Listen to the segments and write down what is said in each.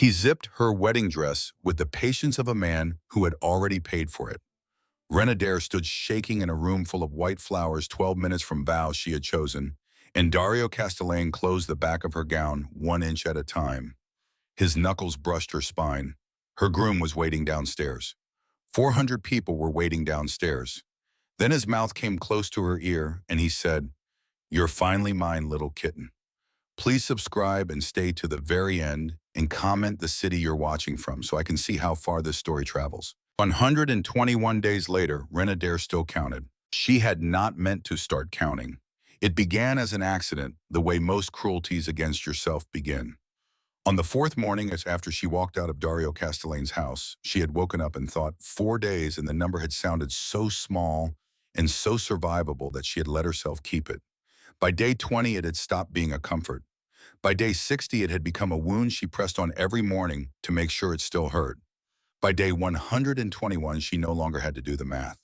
He zipped her wedding dress with the patience of a man who had already paid for it. Renadaire stood shaking in a room full of white flowers 12 minutes from vows she had chosen, and Dario Castellane closed the back of her gown 1 inch at a time. His knuckles brushed her spine. Her groom was waiting downstairs. 400 people were waiting downstairs. Then his mouth came close to her ear, and he said, "You're finally mine, little kitten. Please subscribe and stay to the very end and comment the city you're watching from so I can see how far this story travels." 121 days later, Renadaire still counted. She had not meant to start counting. It began as an accident, the way most cruelties against yourself begin. On the fourth morning, as after she walked out of Dario Castellane's house, she had woken up and thought 4 days, and the number had sounded so small and so survivable that she had let herself keep it. By day 20, it had stopped being a comfort. By day 60, it had become a wound she pressed on every morning to make sure it still hurt. By day 121, she no longer had to do the math.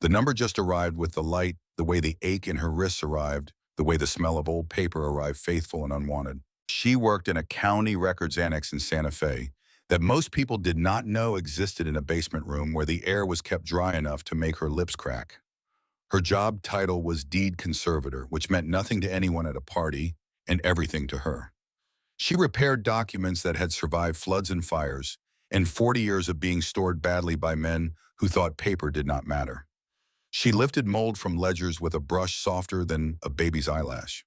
The number just arrived with the light, the way the ache in her wrists arrived, the way the smell of old paper arrived faithful and unwanted. She worked in a county records annex in Santa Fe that most people did not know existed in a basement room where the air was kept dry enough to make her lips crack. Her job title was deed conservator, which meant nothing to anyone at a party and everything to her. She repaired documents that had survived floods and fires and 40 years of being stored badly by men who thought paper did not matter. She lifted mold from ledgers with a brush softer than a baby's eyelash.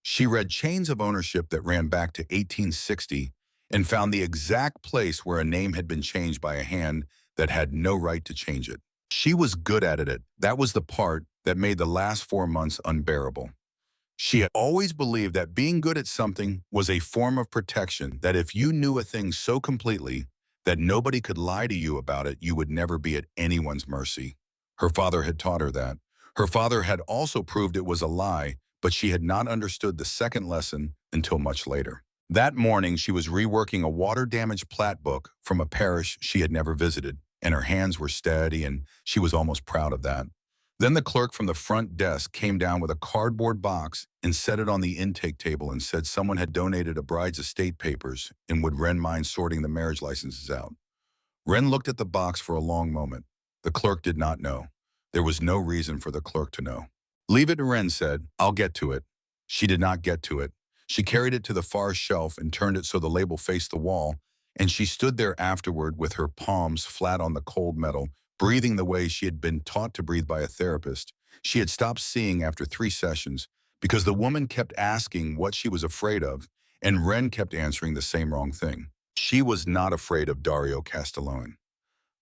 She read chains of ownership that ran back to 1860 and found the exact place where a name had been changed by a hand that had no right to change it. She was good at it. That was the part that made the last 4 months unbearable. She had always believed that being good at something was a form of protection, that if you knew a thing so completely that nobody could lie to you about it, you would never be at anyone's mercy. Her father had taught her that. Her father had also proved it was a lie, but she had not understood the second lesson until much later. That morning, she was reworking a water-damaged plat book from a parish she had never visited, and her hands were steady, and she was almost proud of that. Then the clerk from the front desk came down with a cardboard box and set it on the intake table and said someone had donated a bride's estate papers and would Ren mind sorting the marriage licenses out. Ren looked at the box for a long moment. The clerk did not know. There was no reason for the clerk to know. "Leave it," Ren said. "I'll get to it." She did not get to it. She carried it to the far shelf and turned it so the label faced the wall, and she stood there afterward with her palms flat on the cold metal, breathing the way she had been taught to breathe by a therapist. She had stopped seeing after 3 sessions because the woman kept asking what she was afraid of, and Ren kept answering the same wrong thing. She was not afraid of Dario Castellone.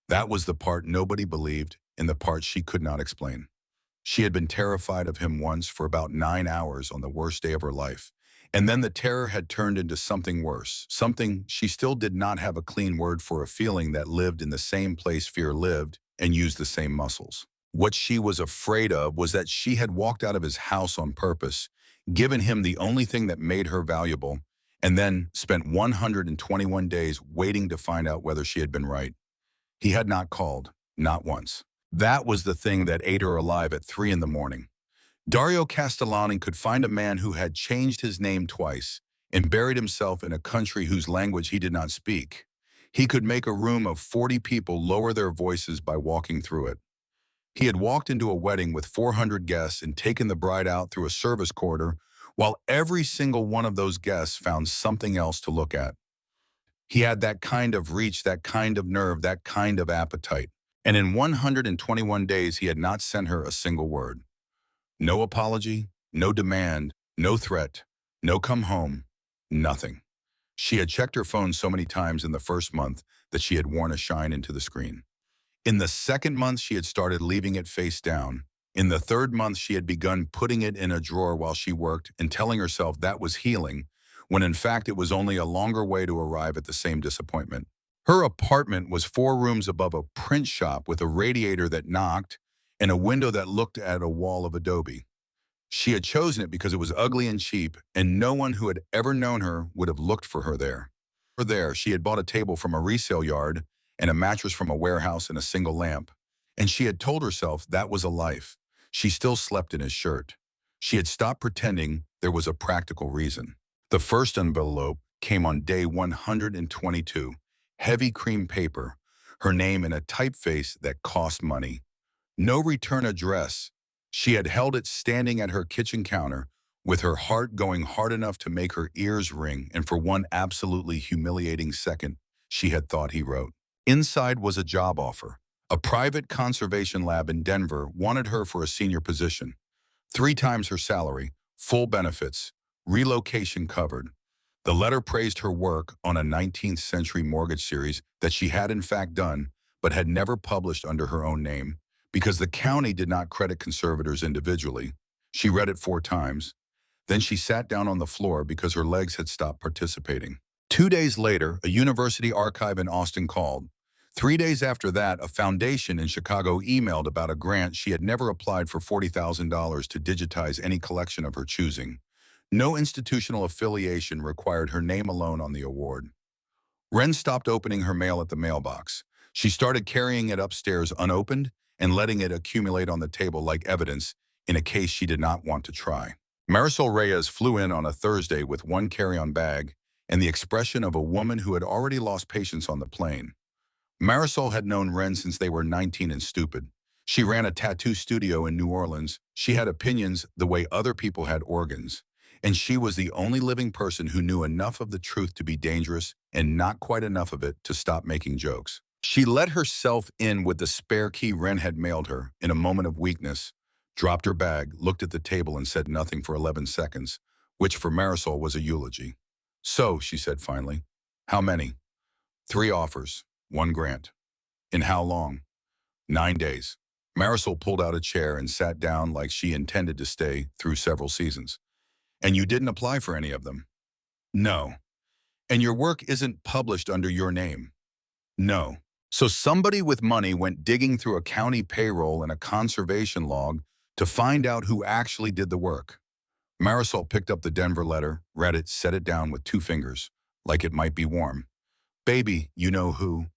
That was the part nobody believed and the part she could not explain. She had been terrified of him once for about 9 hours on the worst day of her life. And then the terror had turned into something worse, something she still did not have a clean word for, a feeling that lived in the same place fear lived and used the same muscles. What she was afraid of was that she had walked out of his house on purpose, given him the only thing that made her valuable, and then spent 121 days waiting to find out whether she had been right. He had not called, not once. That was the thing that ate her alive at 3 in the morning. Dario Castellani could find a man who had changed his name twice and buried himself in a country whose language he did not speak. He could make a room of 40 people lower their voices by walking through it. He had walked into a wedding with 400 guests and taken the bride out through a service corridor, while every single one of those guests found something else to look at. He had that kind of reach, that kind of nerve, that kind of appetite. And in 121 days, he had not sent her a single word. No apology, no demand, no threat, no come home, nothing. She had checked her phone so many times in the first month that she had worn a shine into the screen. In the second month, she had started leaving it face down. In the third month, she had begun putting it in a drawer while she worked and telling herself that was healing, when in fact it was only a longer way to arrive at the same disappointment. Her apartment was 4 rooms above a print shop with a radiator that knocked and a window that looked at a wall of adobe. She had chosen it because it was ugly and cheap, and no one who had ever known her would have looked for her there. She had bought a table from a resale yard and a mattress from a warehouse and a single lamp, and she had told herself that was a life. She still slept in his shirt. She had stopped pretending there was a practical reason. The first envelope came on day 122. Heavy cream paper, her name in a typeface that cost money. No return address. She had held it standing at her kitchen counter, with her heart going hard enough to make her ears ring, and for one absolutely humiliating second, she had thought he wrote. Inside was a job offer. A private conservation lab in Denver wanted her for a senior position. 3 times her salary, full benefits, relocation covered. The letter praised her work on a 19th century mortgage series that she had in fact done, but had never published under her own name, because the county did not credit conservators individually. She read it 4 times. Then she sat down on the floor because her legs had stopped participating. 2 days later, a university archive in Austin called. 3 days after that, a foundation in Chicago emailed about a grant she had never applied for $40,000 to digitize any collection of her choosing. No institutional affiliation required her name alone on the award. Wren stopped opening her mail at the mailbox. She started carrying it upstairs unopened and letting it accumulate on the table like evidence in a case she did not want to try. Marisol Reyes flew in on a Thursday with one carry-on bag and the expression of a woman who had already lost patience on the plane. Marisol had known Wren since they were 19 and stupid. She ran a tattoo studio in New Orleans. She had opinions the way other people had organs. And she was the only living person who knew enough of the truth to be dangerous and not quite enough of it to stop making jokes. She let herself in with the spare key Wren had mailed her in a moment of weakness, dropped her bag, looked at the table and said nothing for 11 seconds, which for Marisol was a eulogy. "So," she said finally, "how many?" "3 offers, 1 grant." "In how long?" 9 days. Marisol pulled out a chair and sat down like she intended to stay through several seasons. "And you didn't apply for any of them?" "No." "And your work isn't published under your name?" "No." So somebody with money went digging through a county payroll and a conservation log to find out who actually did the work. Marisol picked up the Denver letter, read it, set it down with 2 fingers, like it might be warm. "Baby, you know who?"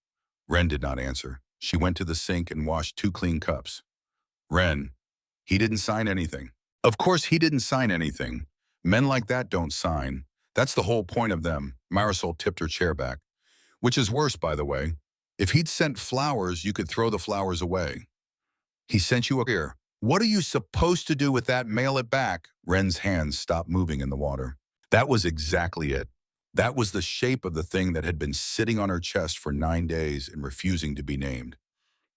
Wren did not answer. She went to the sink and washed 2 clean cups. "Wren, he didn't sign anything." "Of course he didn't sign anything. Men like that don't sign. That's the whole point of them." Marisol tipped her chair back. "Which is worse, by the way. If he'd sent flowers, you could throw the flowers away. He sent you a here. What are you supposed to do with that? Mail it back." Wren's hands stopped moving in the water. That was exactly it. That was the shape of the thing that had been sitting on her chest for 9 days and refusing to be named.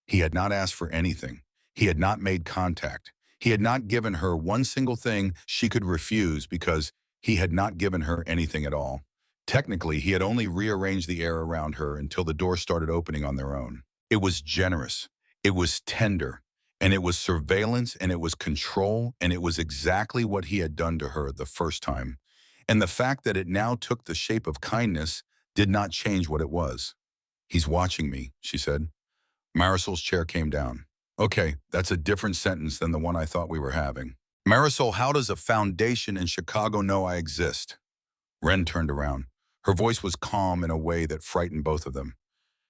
He had not asked for anything. He had not made contact. He had not given her one single thing she could refuse because he had not given her anything at all. Technically, he had only rearranged the air around her until the doors started opening on their own. It was generous. It was tender. And it was surveillance, and it was control, and it was exactly what he had done to her the first time. And the fact that it now took the shape of kindness did not change what it was. "He's watching me," she said. Marisol's chair came down. "Okay, that's a different sentence than the one I thought we were having." "Marisol, how does a foundation in Chicago know I exist?" Wren turned around. Her voice was calm in a way that frightened both of them.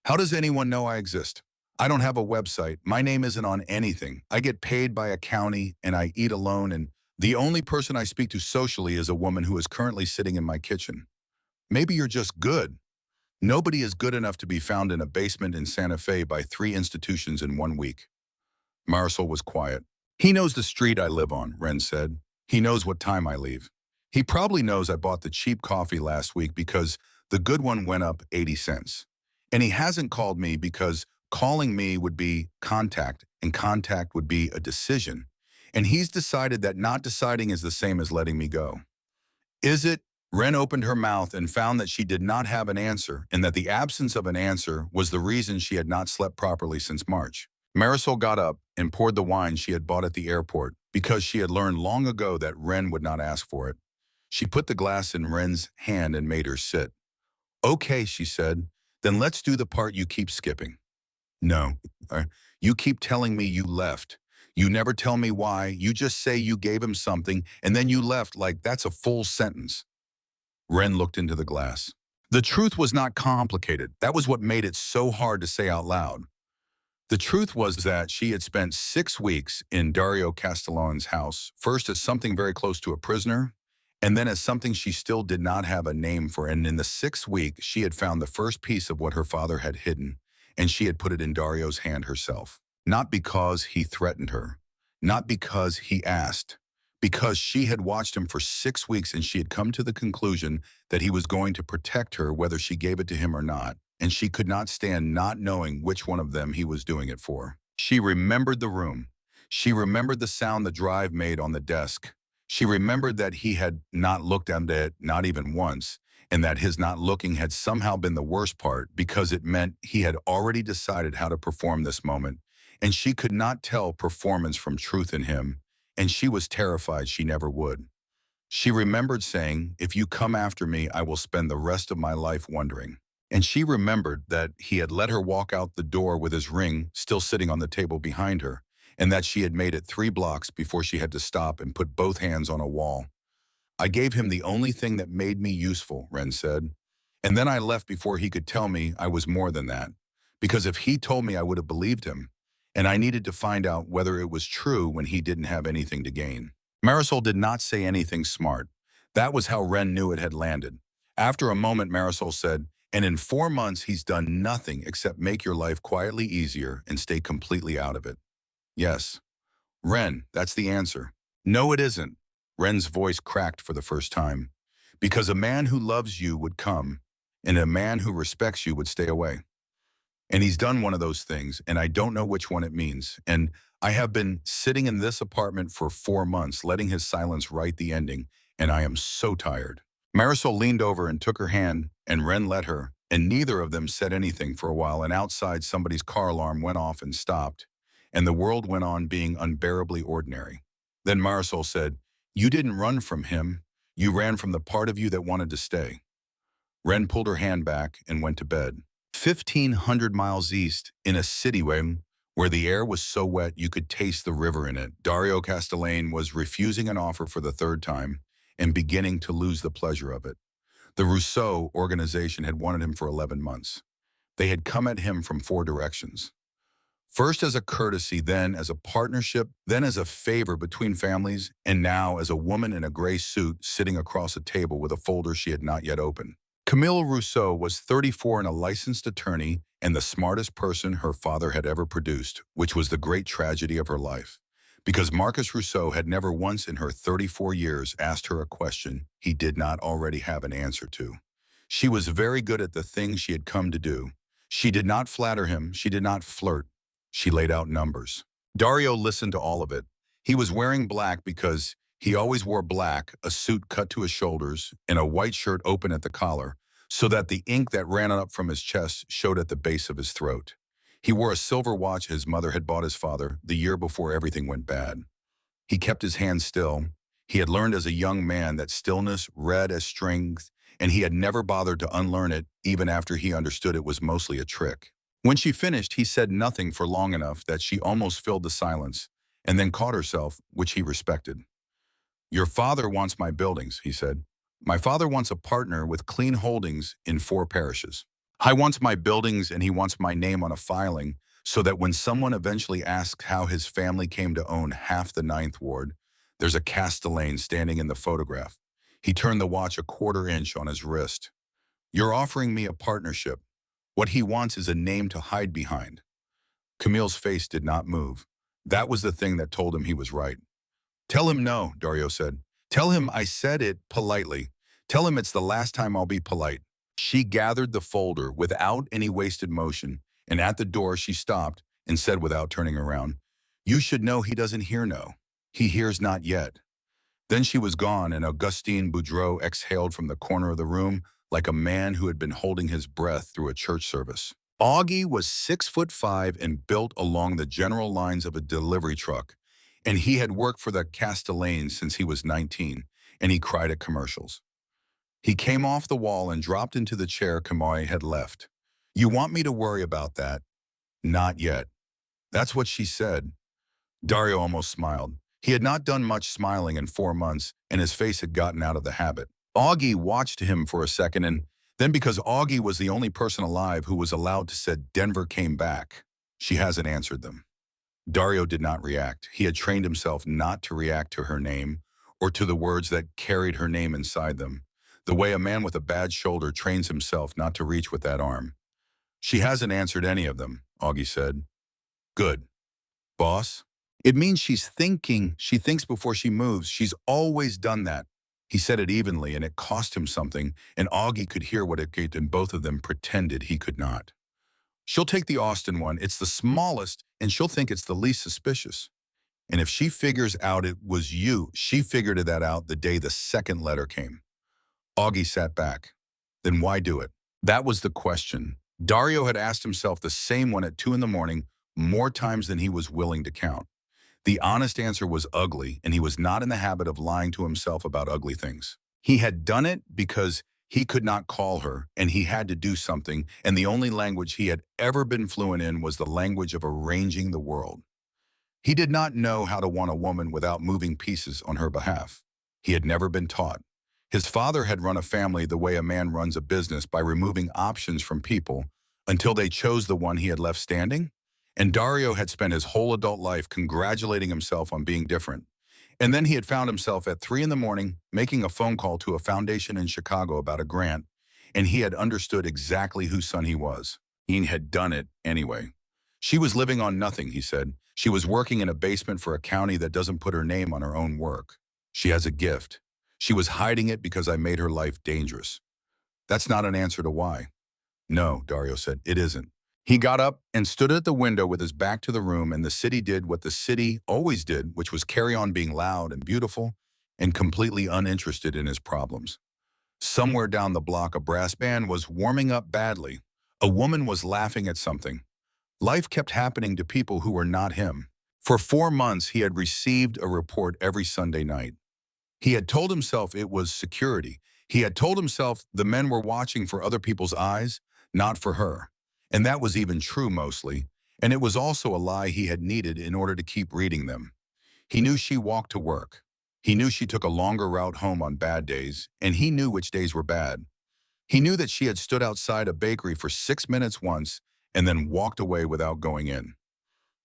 "How does anyone know I exist? I don't have a website. My name isn't on anything. I get paid by a county, and I eat alone, and the only person I speak to socially is a woman who is currently sitting in my kitchen. Maybe you're just good. Nobody is good enough to be found in a basement in Santa Fe by 3 institutions in 1 week." Marisol was quiet. "He knows the street I live on," Wren said. "He knows what time I leave. He probably knows I bought the cheap coffee last week because the good one went up 80 cents. And he hasn't called me because calling me would be contact, and contact would be a decision. And he's decided that not deciding is the same as letting me go." "Is it?" Wren opened her mouth and found that she did not have an answer, and that the absence of an answer was the reason she had not slept properly since March. Marisol got up and poured the wine she had bought at the airport because she had learned long ago that Wren would not ask for it. She put the glass in Wren's hand and made her sit. "Okay," she said, "then let's do the part you keep skipping." "No. You keep telling me you left. You never tell me why. You just say you gave him something, and then you left like that's a full sentence." Wren looked into the glass. The truth was not complicated. That was what made it so hard to say out loud. The truth was that she had spent 6 weeks in Dario Castellone's house, first as something very close to a prisoner, And then as something she still did not have a name for, and in the 6th week, she had found the first piece of what her father had hidden, and she had put it in Dario's hand herself. Not because he threatened her, not because he asked, because she had watched him for 6 weeks and she had come to the conclusion that he was going to protect her whether she gave it to him or not, and she could not stand not knowing which one of them he was doing it for. She remembered the room. She remembered the sound the drive made on the desk. She remembered that he had not looked at it, not even once, and that his not looking had somehow been the worst part because it meant he had already decided how to perform this moment, and she could not tell performance from truth in him, and she was terrified she never would. She remembered saying, "If you come after me, I will spend the rest of my life wondering." And she remembered that he had let her walk out the door with his ring still sitting on the table behind her, and that she had made it 3 blocks before she had to stop and put both hands on a wall. "I gave him the only thing that made me useful," Ren said. "And then I left before he could tell me I was more than that. Because if he told me, I would have believed him. And I needed to find out whether it was true when he didn't have anything to gain." Marisol did not say anything smart. That was how Ren knew it had landed. After a moment, Marisol said, "And in 4 months, he's done nothing except make your life quietly easier and stay completely out of it." "Yes. Ren, that's the answer." "No, it isn't." Ren's voice cracked for the first time. "Because a man who loves you would come, and a man who respects you would stay away. And he's done one of those things, and I don't know which one it means. And I have been sitting in this apartment for 4 months, letting his silence write the ending, and I am so tired." Marisol leaned over and took her hand, and Ren let her, and neither of them said anything for a while, and outside somebody's car alarm went off and stopped, and the world went on being unbearably ordinary. Then Marisol said, "You didn't run from him. You ran from the part of you that wanted to stay." Ren pulled her hand back and went to bed. 1,500 miles east, in a city where the air was so wet you could taste the river in it, Dario Castellane was refusing an offer for the 3rd time and beginning to lose the pleasure of it. The Rousseau organization had wanted him for 11 months. They had come at him from 4 directions. First as a courtesy, then as a partnership, then as a favor between families, and now as a woman in a gray suit sitting across a table with a folder she had not yet opened. Camille Rousseau was 34 and a licensed attorney and the smartest person her father had ever produced, which was the great tragedy of her life. Because Marcus Rousseau had never once in her 34 years asked her a question he did not already have an answer to. She was very good at the things she had come to do. She did not flatter him, she did not flirt. She laid out numbers. Dario listened to all of it. He was wearing black because he always wore black, a suit cut to his shoulders, and a white shirt open at the collar, so that the ink that ran up from his chest showed at the base of his throat. He wore a silver watch his mother had bought his father the year before everything went bad. He kept his hands still. He had learned as a young man that stillness read as strength, and he had never bothered to unlearn it even after he understood it was mostly a trick. When she finished, he said nothing for long enough that she almost filled the silence, and then caught herself, which he respected. "Your father wants my buildings," he said. "My father wants a partner with clean holdings in 4 parishes. I wants my buildings and he wants my name on a filing so that when someone eventually asks how his family came to own half the 9th Ward, there's a Castellane standing in the photograph." He turned the watch a 1/4 inch on his wrist. "You're offering me a partnership. What he wants is a name to hide behind." Camille's face did not move. That was the thing that told him he was right. "Tell him no," Dario said. "Tell him I said it politely. Tell him it's the last time I'll be polite." She gathered the folder without any wasted motion, and at the door she stopped and said without turning around, "You should know he doesn't hear no. He hears not yet." Then she was gone, and Augustine Boudreau exhaled from the corner of the room like a man who had been holding his breath through a church service. Augie was 6'5" and built along the general lines of a delivery truck, and he had worked for the Castellanes since he was 19, and he cried at commercials. He came off the wall and dropped into the chair Kamoy had left. "You want me to worry about that?" "Not yet." That's what she said. Dario almost smiled. He had not done much smiling in 4 months, and his face had gotten out of the habit. Augie watched him for a second, and then because Augie was the only person alive who was allowed to say Denver came back, "She hasn't answered them." Dario did not react. He had trained himself not to react to her name or to the words that carried her name inside them, the way a man with a bad shoulder trains himself not to reach with that arm. She hasn't answered any of them, Augie said. Good. Boss? It means she's thinking. She thinks before she moves. She's always done that. He said it evenly, and it cost him something, and Augie could hear what it did, and both of them pretended he could not. She'll take the Austin one. It's the smallest, and she'll think it's the least suspicious. And if she figures out it was you, she figured that out the day the second letter came. Augie sat back. Then why do it? That was the question. Dario had asked himself the same one at 2 in the morning, more times than he was willing to count. The honest answer was ugly, and he was not in the habit of lying to himself about ugly things. He had done it because he could not call her, and he had to do something, and the only language he had ever been fluent in was the language of arranging the world. He did not know how to want a woman without moving pieces on her behalf. He had never been taught. His father had run a family the way a man runs a business, by removing options from people until they chose the one he had left standing. And Dario had spent his whole adult life congratulating himself on being different. And then he had found himself at 3 in the morning making a phone call to a foundation in Chicago about a grant, and he had understood exactly whose son he was. He had done it anyway. She was living on nothing, he said. She was working in a basement for a county that doesn't put her name on her own work. She has a gift. She was hiding it because I made her life dangerous. That's not an answer to why. No, Dario said, it isn't. He got up and stood at the window with his back to the room, and the city did what the city always did, which was carry on being loud and beautiful and completely uninterested in his problems. Somewhere down the block, a brass band was warming up badly. A woman was laughing at something. Life kept happening to people who were not him. For 4 months, he had received a report every Sunday night. He had told himself it was security. He had told himself the men were watching for other people's eyes, not for her. And that was even true mostly, and it was also a lie he had needed in order to keep reading them. He knew she walked to work. He knew she took a longer route home on bad days, and he knew which days were bad. He knew that she had stood outside a bakery for 6 minutes once and then walked away without going in.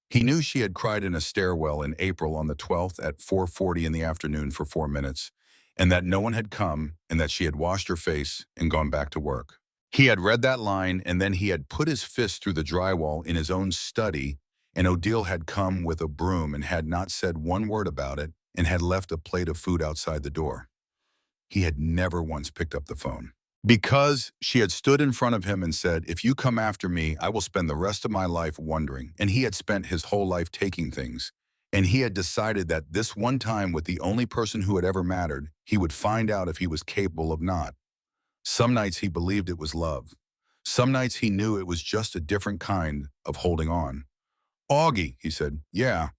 He knew she had cried in a stairwell in April on the 12th at 4:40 in the afternoon for 4 minutes, and that no one had come, and that she had washed her face and gone back to work. He had read that line, and then he had put his fist through the drywall in his own study, and Odile had come with a broom and had not said one word about it and had left a plate of food outside the door. He had never once picked up the phone. Because she had stood in front of him and said, if you come after me, I will spend the rest of my life wondering. And he had spent his whole life taking things. And he had decided that this one time with the only person who had ever mattered, he would find out if he was capable of not. Some nights he believed it was love. Some nights he knew it was just a different kind of holding on. Augie, he said, yeah,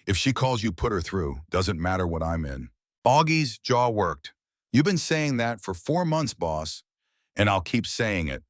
if she calls you, put her through. Doesn't matter what I'm in. Augie's jaw worked. You've been saying that for 4 months, boss, and I'll keep saying it.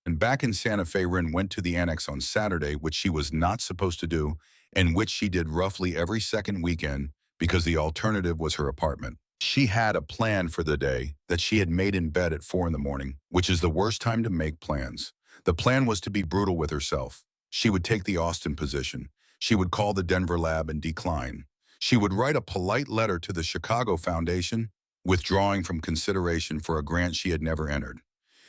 And back in Santa Fe, Rin went to the annex on Saturday, which she was not supposed to do, and which she did roughly every second weekend because the alternative was her apartment. She had a plan for the day that she had made in bed at 4 in the morning, which is the worst time to make plans. The plan was to be brutal with herself. She would take the Austin position. She would call the Denver lab and decline. She would write a polite letter to the Chicago Foundation, withdrawing from consideration for a grant she had never entered.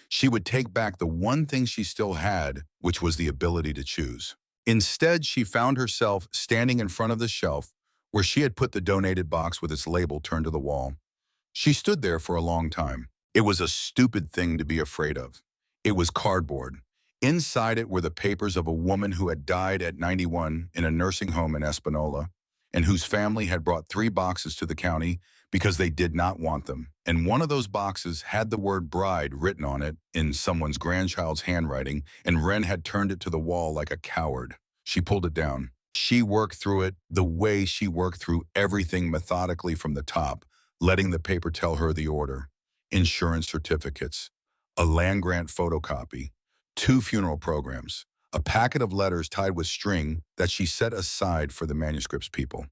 She would take back the one thing she still had, which was the ability to choose. Instead, she found herself standing in front of the shelf where she had put the donated box with its label turned to the wall. She stood there for a long time. It was a stupid thing to be afraid of. It was cardboard. Inside it were the papers of a woman who had died at 91 in a nursing home in Espanola, and whose family had brought 3 boxes to the county because they did not want them. And one of those boxes had the word bride written on it in someone's grandchild's handwriting, and Wren had turned it to the wall like a coward. She pulled it down. She worked through it the way she worked through everything, methodically from the top, letting the paper tell her the order. Insurance certificates, a land grant photocopy, 2 funeral programs, a packet of letters tied with string that she set aside for the manuscripts people.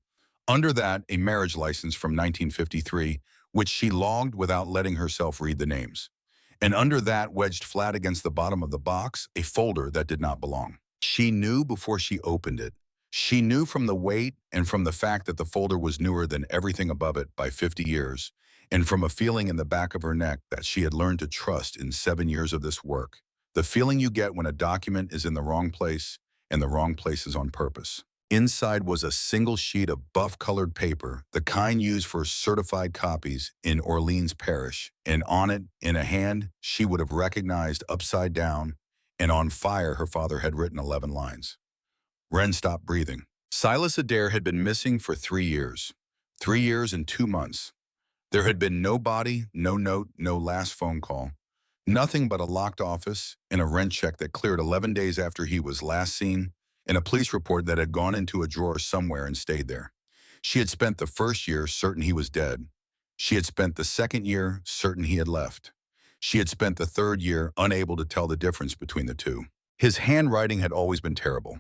Under that, a marriage license from 1953, which she logged without letting herself read the names. And under that, wedged flat against the bottom of the box, a folder that did not belong. She knew before she opened it. She knew from the weight and from the fact that the folder was newer than everything above it by 50 years, and from a feeling in the back of her neck that she had learned to trust in 7 years of this work. The feeling you get when a document is in the wrong place and the wrong place is on purpose. Inside was a single sheet of buff-colored paper, the kind used for certified copies in Orleans Parish, and on it, in a hand she would have recognized upside down, and on fire her father had written 11 lines. Wren stopped breathing. Silas Adair had been missing for 3 years. 3 years and 2 months. There had been no body, no note, no last phone call. Nothing but a locked office and a rent check that cleared 11 days after he was last seen, and a police report that had gone into a drawer somewhere and stayed there. She had spent the first year certain he was dead. She had spent the second year certain he had left. She had spent the third year unable to tell the difference between the two. His handwriting had always been terrible.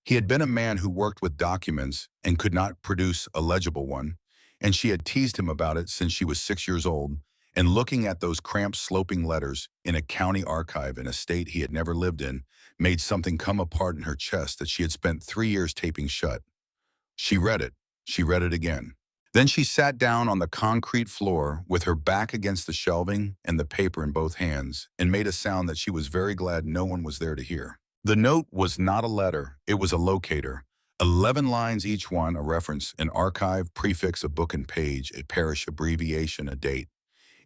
He had been a man who worked with documents and could not produce a legible one, and she had teased him about it since she was 6 years old, and looking at those cramped sloping letters in a county archive in a state he had never lived in made something come apart in her chest that she had spent 3 years taping shut. She read it. She read it again. Then she sat down on the concrete floor with her back against the shelving and the paper in both hands and made a sound that she was very glad no one was there to hear. The note was not a letter, it was a locator. 11 lines each one, a reference, an archive, prefix, a book and page, a parish abbreviation, a date.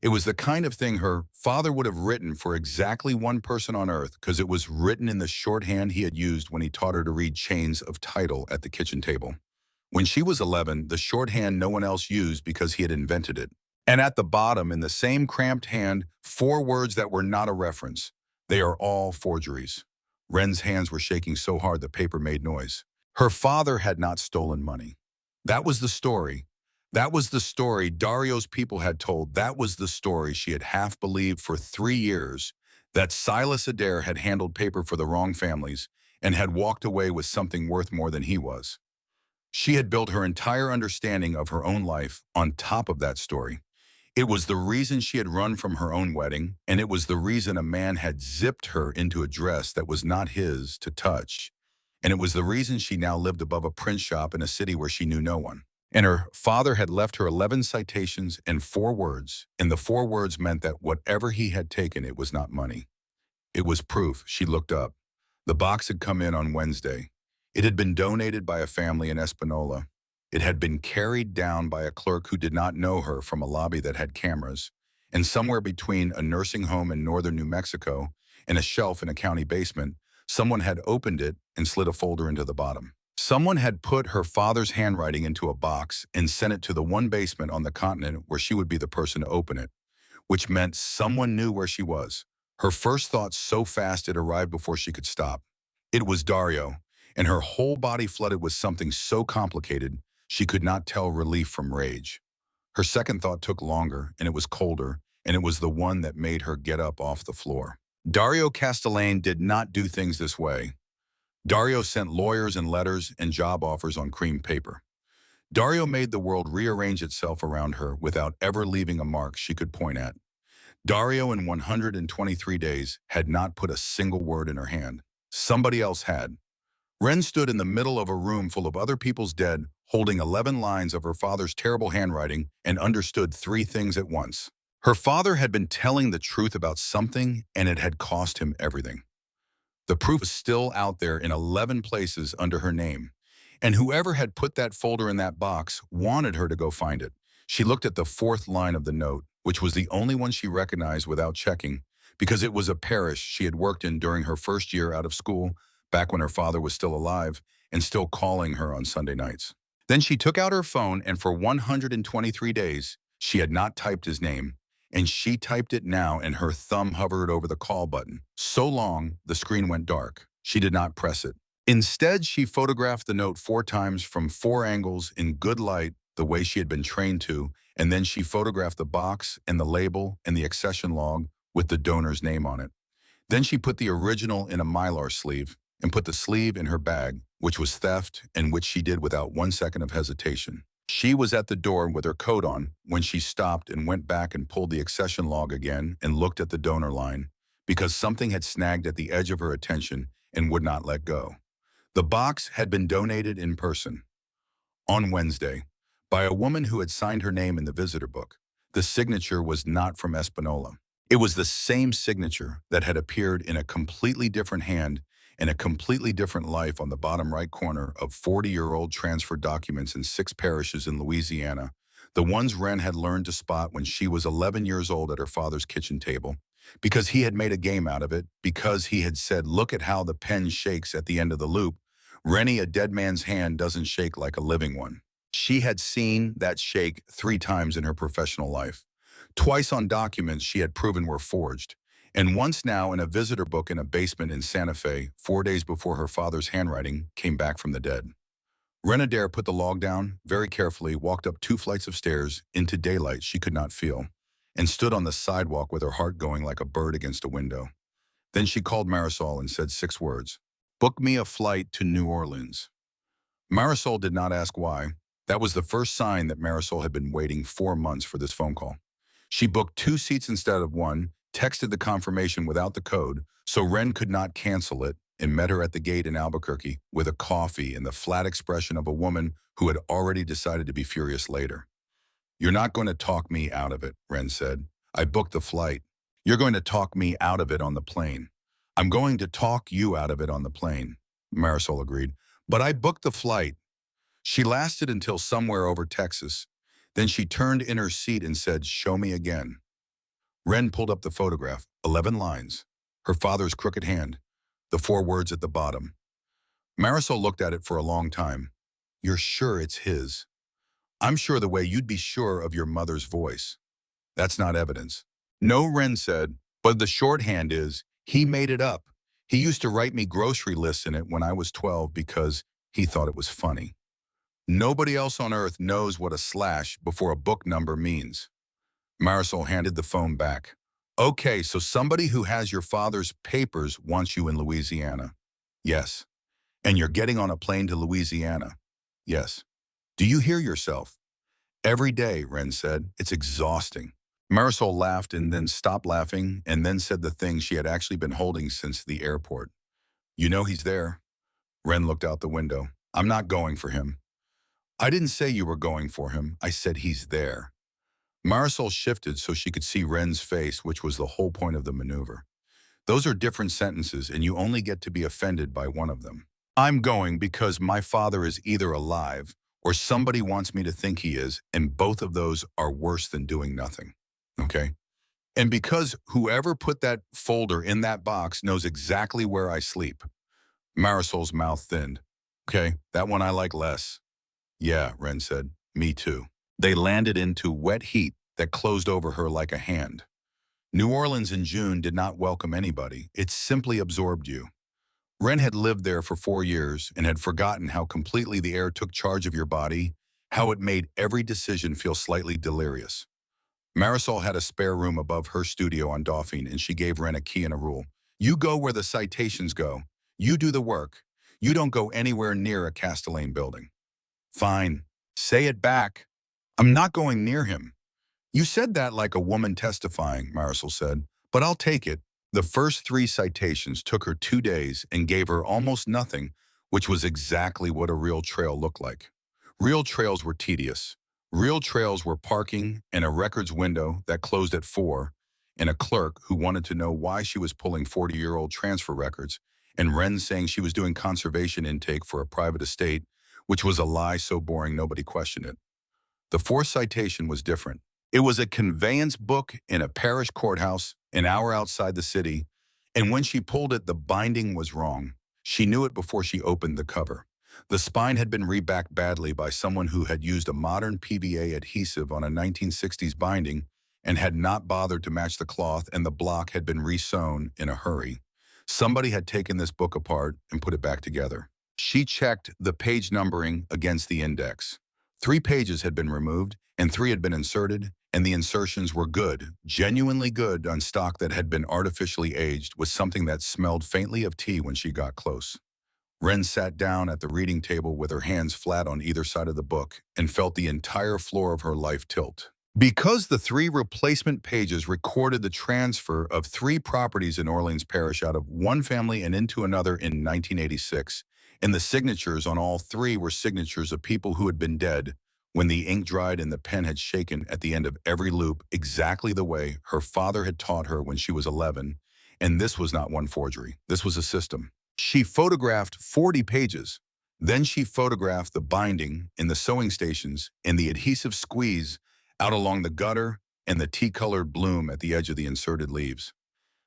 It was the kind of thing her father would have written for exactly one person on earth because it was written in the shorthand he had used when he taught her to read chains of title at the kitchen table. When she was 11, the shorthand no one else used because he had invented it. And at the bottom, in the same cramped hand, 4 words that were not a reference. They are all forgeries. Wren's hands were shaking so hard the paper made noise. Her father had not stolen money. That was the story. That was the story Dario's people had told. That was the story she had half believed for 3 years, that Silas Adair had handled paper for the wrong families and had walked away with something worth more than he was. She had built her entire understanding of her own life on top of that story. It was the reason she had run from her own wedding, and it was the reason a man had zipped her into a dress that was not his to touch. And it was the reason she now lived above a print shop in a city where she knew no one. And her father had left her 11 citations and 4 words, and the 4 words meant that whatever he had taken, it was not money. It was proof. She looked up. The box had come in on Wednesday. It had been donated by a family in Espanola. It had been carried down by a clerk who did not know her from a lobby that had cameras, and somewhere between a nursing home in northern New Mexico and a shelf in a county basement, someone had opened it and slid a folder into the bottom. Someone had put her father's handwriting into a box and sent it to the one basement on the continent where she would be the person to open it, which meant someone knew where she was. Her first thought so fast it arrived before she could stop. It was Dario, and her whole body flooded with something so complicated she could not tell relief from rage. Her second thought took longer, and it was colder, and it was the one that made her get up off the floor. Dario Castellane did not do things this way. Dario sent lawyers and letters and job offers on cream paper. Dario made the world rearrange itself around her without ever leaving a mark she could point at. Dario, in 123 days, had not put a single word in her hand. Somebody else had. Wren stood in the middle of a room full of other people's dead, holding 11 lines of her father's terrible handwriting, and understood 3 things at once. Her father had been telling the truth about something, and it had cost him everything. The proof was still out there in 11 places under her name, and whoever had put that folder in that box wanted her to go find it. She looked at the 4th line of the note, which was the only one she recognized without checking, because it was a parish she had worked in during her first year out of school, back when her father was still alive and still calling her on Sunday nights. Then she took out her phone, and for 123 days, she had not typed his name, and she typed it now, and her thumb hovered over the call button. So long, the screen went dark. She did not press it. Instead, she photographed the note 4 times from 4 angles in good light, the way she had been trained to, and then she photographed the box and the label and the accession log with the donor's name on it. Then she put the original in a Mylar sleeve and put the sleeve in her bag, which was theft and which she did without 1 second of hesitation. She was at the door with her coat on when she stopped and went back and pulled the accession log again and looked at the donor line, because something had snagged at the edge of her attention and would not let go. The box had been donated in person on Wednesday by a woman who had signed her name in the visitor book. The signature was not from Espinola. It was the same signature that had appeared in a completely different hand in a completely different life on the bottom right corner of 40-year-old transfer documents in 6 parishes in Louisiana, the ones Wren had learned to spot when she was 11 years old at her father's kitchen table, because he had made a game out of it, because he had said, "Look at how the pen shakes at the end of the loop. Rennie, a dead man's hand doesn't shake like a living one." She had seen that shake 3 times in her professional life. Twice on documents she had proven were forged, and once now in a visitor book in a basement in Santa Fe, 4 days before her father's handwriting came back from the dead. Renadair put the log down, very carefully walked up 2 flights of stairs into daylight she could not feel, and stood on the sidewalk with her heart going like a bird against a window. Then she called Marisol and said 6 words. "Book me a flight to New Orleans." Marisol did not ask why. That was the first sign that Marisol had been waiting 4 months for this phone call. She booked 2 seats instead of 1, texted the confirmation without the code, so Wren could not cancel it, and met her at the gate in Albuquerque with a coffee and the flat expression of a woman who had already decided to be furious later. "You're not going to talk me out of it," Wren said. "I booked the flight. You're going to talk me out of it on the plane." "I'm going to talk you out of it on the plane," Marisol agreed. "But I booked the flight." She lasted until somewhere over Texas. Then she turned in her seat and said, "Show me again." Wren pulled up the photograph, 11 lines, her father's crooked hand, the 4 words at the bottom. Marisol looked at it for a long time. "You're sure it's his?" "I'm sure the way you'd be sure of your mother's voice." "That's not evidence." "No," Wren said, "but the shorthand is. He made it up. He used to write me grocery lists in it when I was 12 because he thought it was funny. Nobody else on earth knows what a slash before a book number means." Marisol handed the phone back. "Okay, so somebody who has your father's papers wants you in Louisiana." "Yes." "And you're getting on a plane to Louisiana." "Yes." "Do you hear yourself?" "Every day," Wren said. "It's exhausting." Marisol laughed and then stopped laughing and then said the thing she had actually been holding since the airport. "You know he's there." Wren looked out the window. "I'm not going for him." "I didn't say you were going for him. I said he's there." Marisol shifted so she could see Wren's face, which was the whole point of the maneuver. "Those are different sentences, and you only get to be offended by one of them. I'm going because my father is either alive or somebody wants me to think he is, and both of those are worse than doing nothing. Okay? And because whoever put that folder in that box knows exactly where I sleep." Marisol's mouth thinned. "Okay, that one I like less." "Yeah," Wren said. "Me too." They landed into wet heat that closed over her like a hand. New Orleans in June did not welcome anybody. It simply absorbed you. Wren had lived there for 4 years and had forgotten how completely the air took charge of your body, how it made every decision feel slightly delirious. Marisol had a spare room above her studio on Dauphine, and she gave Wren a key and a rule. "You go where the citations go. You do the work. You don't go anywhere near a Castellane building." "Fine. Say it back." "I'm not going near him." "You said that like a woman testifying," Marisol said, "but I'll take it." The first 3 citations took her 2 days and gave her almost nothing, which was exactly what a real trail looked like. Real trails were tedious. Real trails were parking and a records window that closed at 4, and a clerk who wanted to know why she was pulling 40-year-old transfer records, and Wren saying she was doing conservation intake for a private estate, which was a lie so boring nobody questioned it. The 4th citation was different. It was a conveyance book in a parish courthouse an hour outside the city, and when she pulled it, the binding was wrong. She knew it before she opened the cover. The spine had been rebacked badly by someone who had used a modern PVA adhesive on a 1960s binding and had not bothered to match the cloth, and the block had been resewn in a hurry. Somebody had taken this book apart and put it back together. She checked the page numbering against the index. 3 pages had been removed, and 3 had been inserted, and the insertions were good, genuinely good, on stock that had been artificially aged with something that smelled faintly of tea when she got close. Wren sat down at the reading table with her hands flat on either side of the book and felt the entire floor of her life tilt. Because the 3 replacement pages recorded the transfer of 3 properties in Orleans Parish out of one family and into another in 1986, And the signatures on all three were signatures of people who had been dead when the ink dried and the pen had shaken at the end of every loop exactly the way her father had taught her when she was 11. And this was not one forgery. This was a system. She photographed 40 pages. Then she photographed the binding in the sewing stations and the adhesive squeeze out along the gutter and the tea-colored bloom at the edge of the inserted leaves.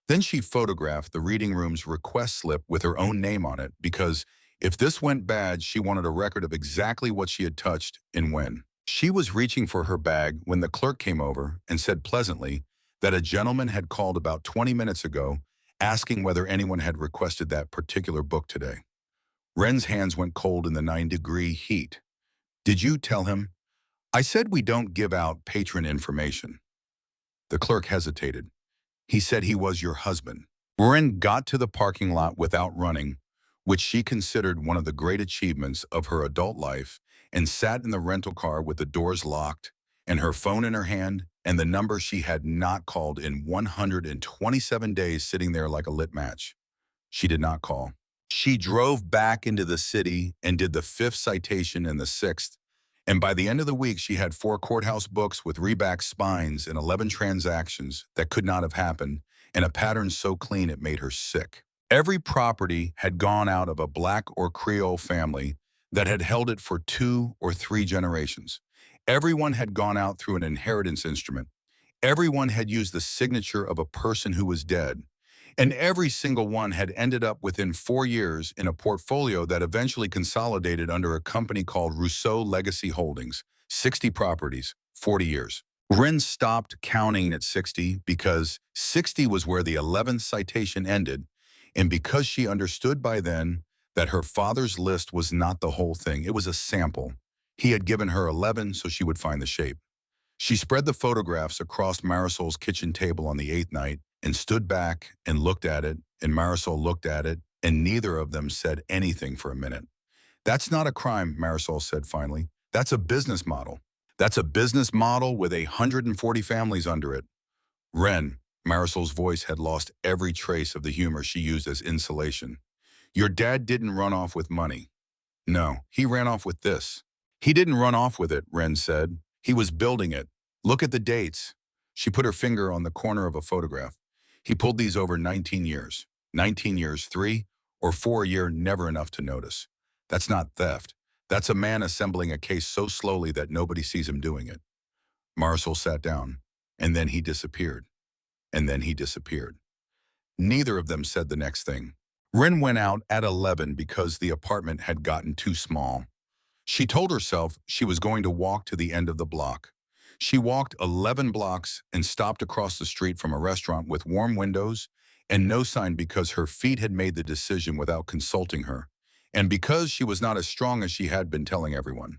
Then she photographed the reading room's request slip with her own name on it because if this went bad, she wanted a record of exactly what she had touched and when. She was reaching for her bag when the clerk came over and said pleasantly that a gentleman had called about 20 minutes ago asking whether anyone had requested that particular book today. Wren's hands went cold in the 9-degree heat. Did you tell him? I said we don't give out patron information. The clerk hesitated. He said he was your husband. Wren got to the parking lot without running, which she considered one of the great achievements of her adult life, and sat in the rental car with the doors locked and her phone in her hand and the number she had not called in 127 days sitting there like a lit match. She did not call. She drove back into the city and did the 5th citation and the 6th, and by the end of the week she had 4 courthouse books with reback spines and 11 transactions that could not have happened, and a pattern so clean it made her sick. Every property had gone out of a black or Creole family that had held it for 2 or 3 generations. Everyone had gone out through an inheritance instrument. Everyone had used the signature of a person who was dead. And every single one had ended up within 4 years in a portfolio that eventually consolidated under a company called Rousseau Legacy Holdings. 60 properties, 40 years. Wren stopped counting at 60 because 60 was where the 11th citation ended, and because she understood by then that her father's list was not the whole thing, it was a sample. He had given her 11 so she would find the shape. She spread the photographs across Marisol's kitchen table on the 8th night and stood back and looked at it, and Marisol looked at it, and neither of them said anything for a minute. That's not a crime, Marisol said finally. That's a business model. That's a business model with 140 families under it. Wren, Marisol's voice had lost every trace of the humor she used as insulation. Your dad didn't run off with money. No, he ran off with this. He didn't run off with it, Wren said. He was building it. Look at the dates. She put her finger on the corner of a photograph. He pulled these over 19 years. 19 years, 3 or 4 a year, never enough to notice. That's not theft. That's a man assembling a case so slowly that nobody sees him doing it. Marisol sat down, and then he disappeared. And then he disappeared. Neither of them said the next thing. Wren went out at 11 because the apartment had gotten too small. She told herself she was going to walk to the end of the block. She walked 11 blocks and stopped across the street from a restaurant with warm windows and no sign because her feet had made the decision without consulting her, and because she was not as strong as she had been telling everyone.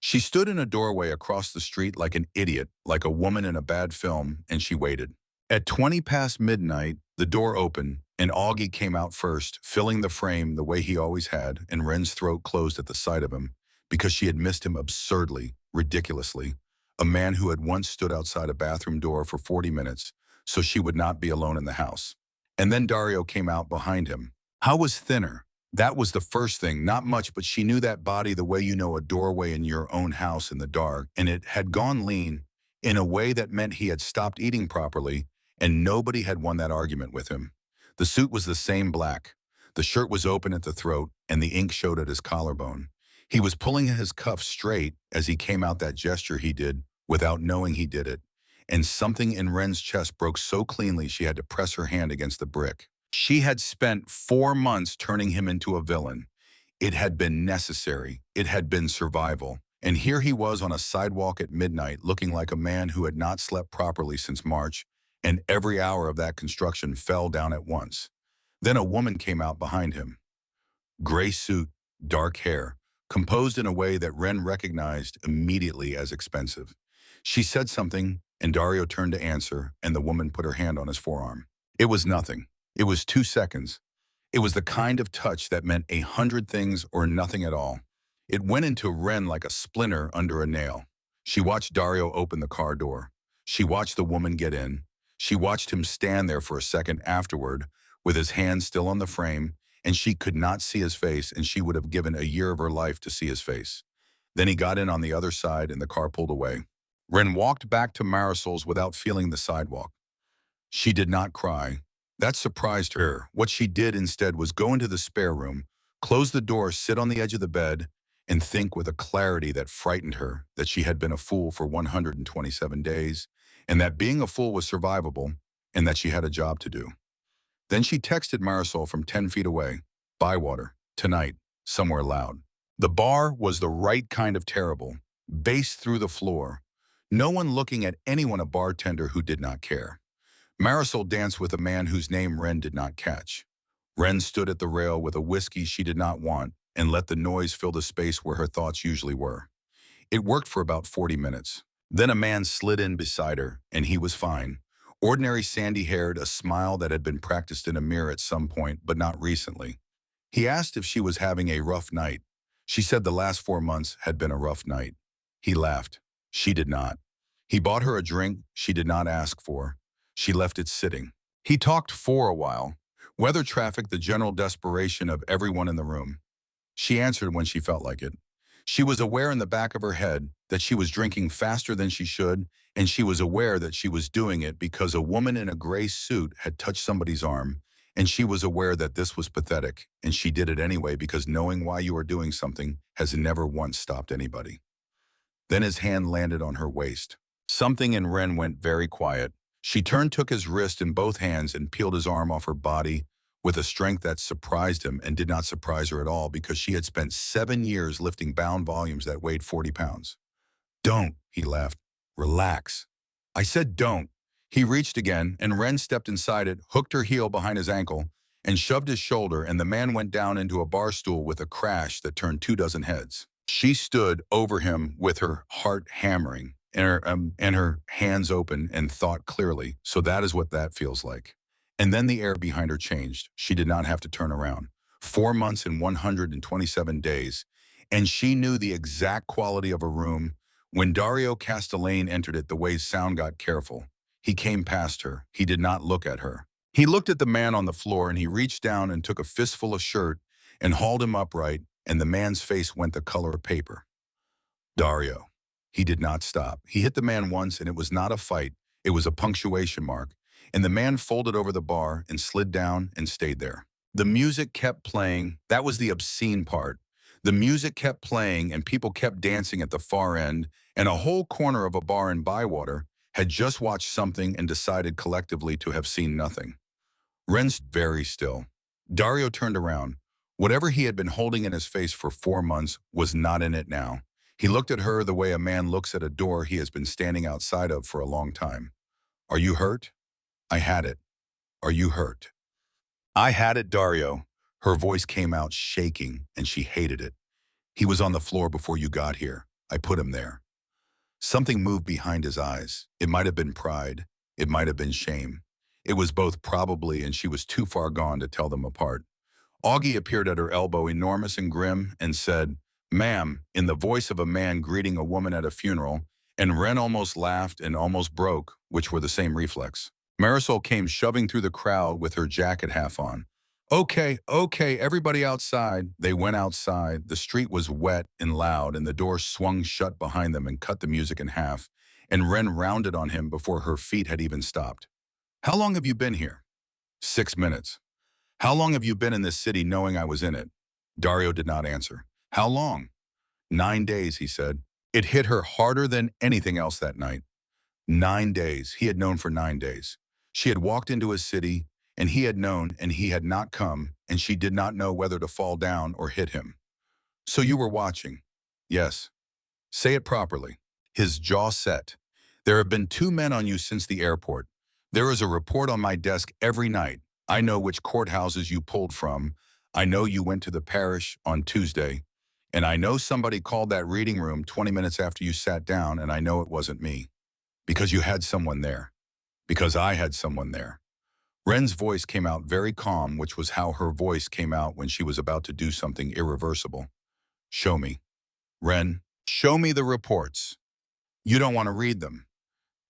She stood in a doorway across the street like an idiot, like a woman in a bad film, and she waited. At 20 past midnight, the door opened, and Augie came out first, filling the frame the way he always had, and Wren's throat closed at the sight of him, because she had missed him absurdly, ridiculously. A man who had once stood outside a bathroom door for 40 minutes, so she would not be alone in the house. And then Dario came out behind him. How was thinner? That was the first thing, not much, but she knew that body the way you know a doorway in your own house in the dark, and it had gone lean in a way that meant he had stopped eating properly, and nobody had won that argument with him. The suit was the same black. The shirt was open at the throat, and the ink showed at his collarbone. He was pulling his cuff straight as he came out that gesture he did, without knowing he did it, and something in Wren's chest broke so cleanly she had to press her hand against the brick. She had spent 4 months turning him into a villain. It had been necessary. It had been survival. And here he was on a sidewalk at midnight looking like a man who had not slept properly since March, and every hour of that construction fell down at once. Then a woman came out behind him. Gray suit, dark hair, composed in a way that Wren recognized immediately as expensive. She said something, and Dario turned to answer, and the woman put her hand on his forearm. It was nothing. It was 2 seconds. It was the kind of touch that meant 100 things or nothing at all. It went into Wren like a splinter under a nail. She watched Dario open the car door. She watched the woman get in. She watched him stand there for a second afterward, with his hand still on the frame, and she could not see his face, and she would have given a year of her life to see his face. Then he got in on the other side, and the car pulled away. Ren walked back to Marisol's without feeling the sidewalk. She did not cry. That surprised her. What she did instead was go into the spare room, close the door, sit on the edge of the bed, and think with a clarity that frightened her that she had been a fool for 127 days, and that being a fool was survivable, and that she had a job to do. Then she texted Marisol from 10 feet away, Bywater, tonight, somewhere loud. The bar was the right kind of terrible, bass through the floor. No one looking at anyone, a bartender who did not care. Marisol danced with a man whose name Ren did not catch. Ren stood at the rail with a whiskey she did not want and let the noise fill the space where her thoughts usually were. It worked for about 40 minutes. Then a man slid in beside her, and he was fine. Ordinary sandy-haired, a smile that had been practiced in a mirror at some point, but not recently. He asked if she was having a rough night. She said the last 4 months had been a rough night. He laughed. She did not. He bought her a drink she did not ask for. She left it sitting. He talked for a while. Weather, traffic, the general desperation of everyone in the room. She answered when she felt like it. She was aware in the back of her head that she was drinking faster than she should, and she was aware that she was doing it because a woman in a gray suit had touched somebody's arm, and she was aware that this was pathetic, and she did it anyway because knowing why you are doing something has never once stopped anybody. Then his hand landed on her waist. Something in Ren went very quiet. She took his wrist in both hands and peeled his arm off her body with a strength that surprised him and did not surprise her at all because she had spent 7 years lifting bound volumes that weighed 40 pounds. Don't, he laughed. Relax. I said don't. He reached again, and Ren stepped inside it, hooked her heel behind his ankle, and shoved his shoulder, and the man went down into a bar stool with a crash that turned 24 heads. She stood over him with her heart hammering and her hands open and thought clearly, so that is what that feels like. And then the air behind her changed. She did not have to turn around. 4 months and 127 days, and she knew the exact quality of a room. When Dario Castellane entered it, the way sound got careful. He came past her. He did not look at her. He looked at the man on the floor, and he reached down and took a fistful of shirt and hauled him upright, and the man's face went the color of paper. Dario. He did not stop. He hit the man once, and it was not a fight. It was a punctuation mark, and the man folded over the bar and slid down and stayed there. The music kept playing. That was the obscene part. The music kept playing, and people kept dancing at the far end, and a whole corner of a bar in Bywater had just watched something and decided collectively to have seen nothing. Ren's very still. Dario turned around. Whatever he had been holding in his face for 4 months was not in it now. He looked at her the way a man looks at a door he has been standing outside of for a long time. Are you hurt? I had it. Are you hurt? I had it, Dario. Her voice came out shaking, and she hated it. He was on the floor before you got here. I put him there. Something moved behind his eyes. It might have been pride. It might have been shame. It was both probably, and she was too far gone to tell them apart. Augie appeared at her elbow, enormous and grim, and said, Ma'am, in the voice of a man greeting a woman at a funeral, and Ren almost laughed and almost broke, which were the same reflex. Marisol came shoving through the crowd with her jacket half on. Okay, everybody outside. They went outside. The street was wet and loud, and the door swung shut behind them and cut the music in half, and Ren rounded on him before her feet had even stopped. How long have you been here? 6 minutes. How long have you been in this city knowing I was in it? Dario did not answer. How long? 9 days, he said. It hit her harder than anything else that night. 9 days. He had known for 9 days. She had walked into his city, and he had known, and he had not come, and she did not know whether to fall down or hit him. So you were watching? Yes. Say it properly. His jaw set. There have been 2 men on you since the airport. There is a report on my desk every night. I know which courthouses you pulled from. I know you went to the parish on Tuesday. And I know somebody called that reading room 20 minutes after you sat down, and I know it wasn't me. Because you had someone there. Because I had someone there. Ren's voice came out very calm, which was how her voice came out when she was about to do something irreversible. Show me. Ren, show me the reports. You don't want to read them.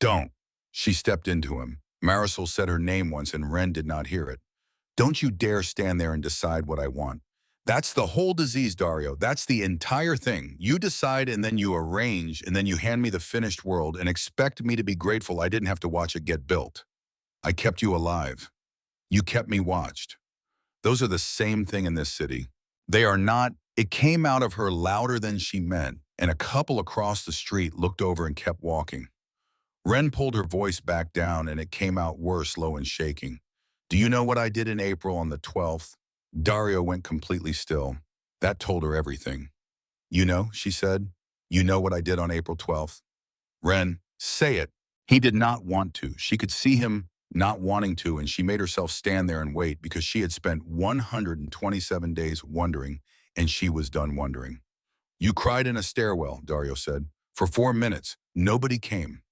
Don't. She stepped into him. Marisol said her name once, and Ren did not hear it. Don't you dare stand there and decide what I want. That's the whole disease, Dario. That's the entire thing. You decide and then you arrange and then you hand me the finished world and expect me to be grateful I didn't have to watch it get built. I kept you alive. You kept me watched. Those are the same thing in this city. They are not. It came out of her louder than she meant, and a couple across the street looked over and kept walking. Ren pulled her voice back down, and it came out worse, low and shaking. Do you know what I did in April on the 12th? Dario went completely still. That told her everything. You know, she said. You know what I did on April 12th? Ren, say it. He did not want to. She could see him not wanting to, and she made herself stand there and wait because she had spent 127 days wondering, and she was done wondering. You cried in a stairwell, Dario said. For 4 minutes, nobody came.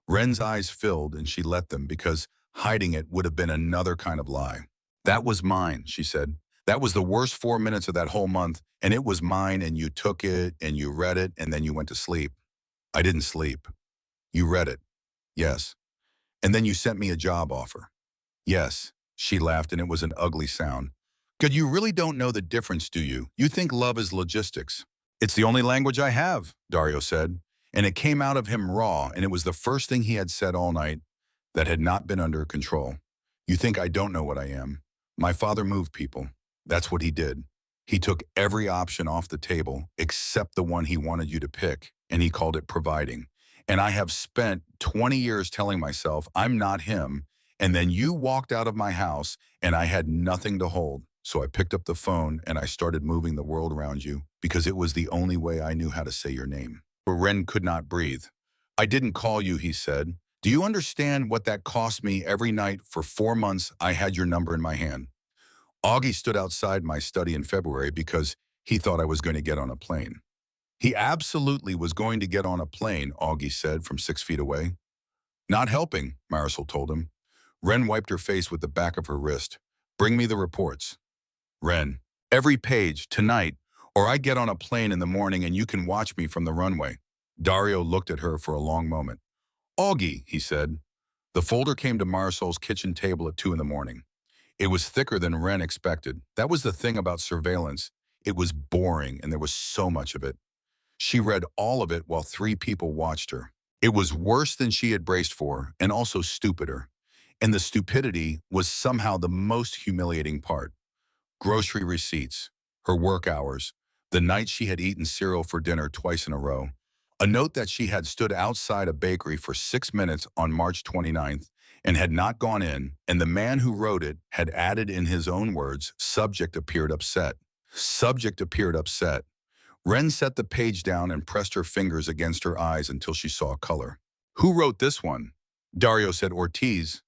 Ren's eyes filled, and she let them because hiding it would have been another kind of lie. That was mine, she said. That was the worst 4 minutes of that whole month, and it was mine, and you took it, and you read it, and then you went to sleep. I didn't sleep. You read it. Yes. And then you sent me a job offer. Yes. She laughed, and it was an ugly sound. Good, you really don't know the difference, do you? You think love is logistics. It's the only language I have, Dario said. And it came out of him raw, and it was the first thing he had said all night that had not been under control. You think I don't know what I am. My father moved people. That's what he did. He took every option off the table except the one he wanted you to pick, and he called it providing. And I have spent 20 years telling myself I'm not him, and then you walked out of my house, and I had nothing to hold. So I picked up the phone, and I started moving the world around you because it was the only way I knew how to say your name. But Ren could not breathe. I didn't call you, he said. Do you understand what that cost me every night for 4 months I had your number in my hand? Augie stood outside my study in February because he thought I was going to get on a plane. He absolutely was going to get on a plane, Augie said from 6 feet away. Not helping, Marisol told him. Ren wiped her face with the back of her wrist. Bring me the reports. Ren, every page, tonight, or I get on a plane in the morning and you can watch me from the runway. Dario looked at her for a long moment. Augie, he said. The folder came to Marisol's kitchen table at 2 in the morning. It was thicker than Ren expected. That was the thing about surveillance. It was boring, and there was so much of it. She read all of it while 3 people watched her. It was worse than she had braced for, and also stupider. And the stupidity was somehow the most humiliating part. Grocery receipts, her work hours, the night she had eaten cereal for dinner twice in a row, a note that she had stood outside a bakery for 6 minutes on March 29th and had not gone in, and the man who wrote it had added in his own words, subject appeared upset. Subject appeared upset. Ren set the page down and pressed her fingers against her eyes until she saw color. Who wrote this one? Dario said Ortiz.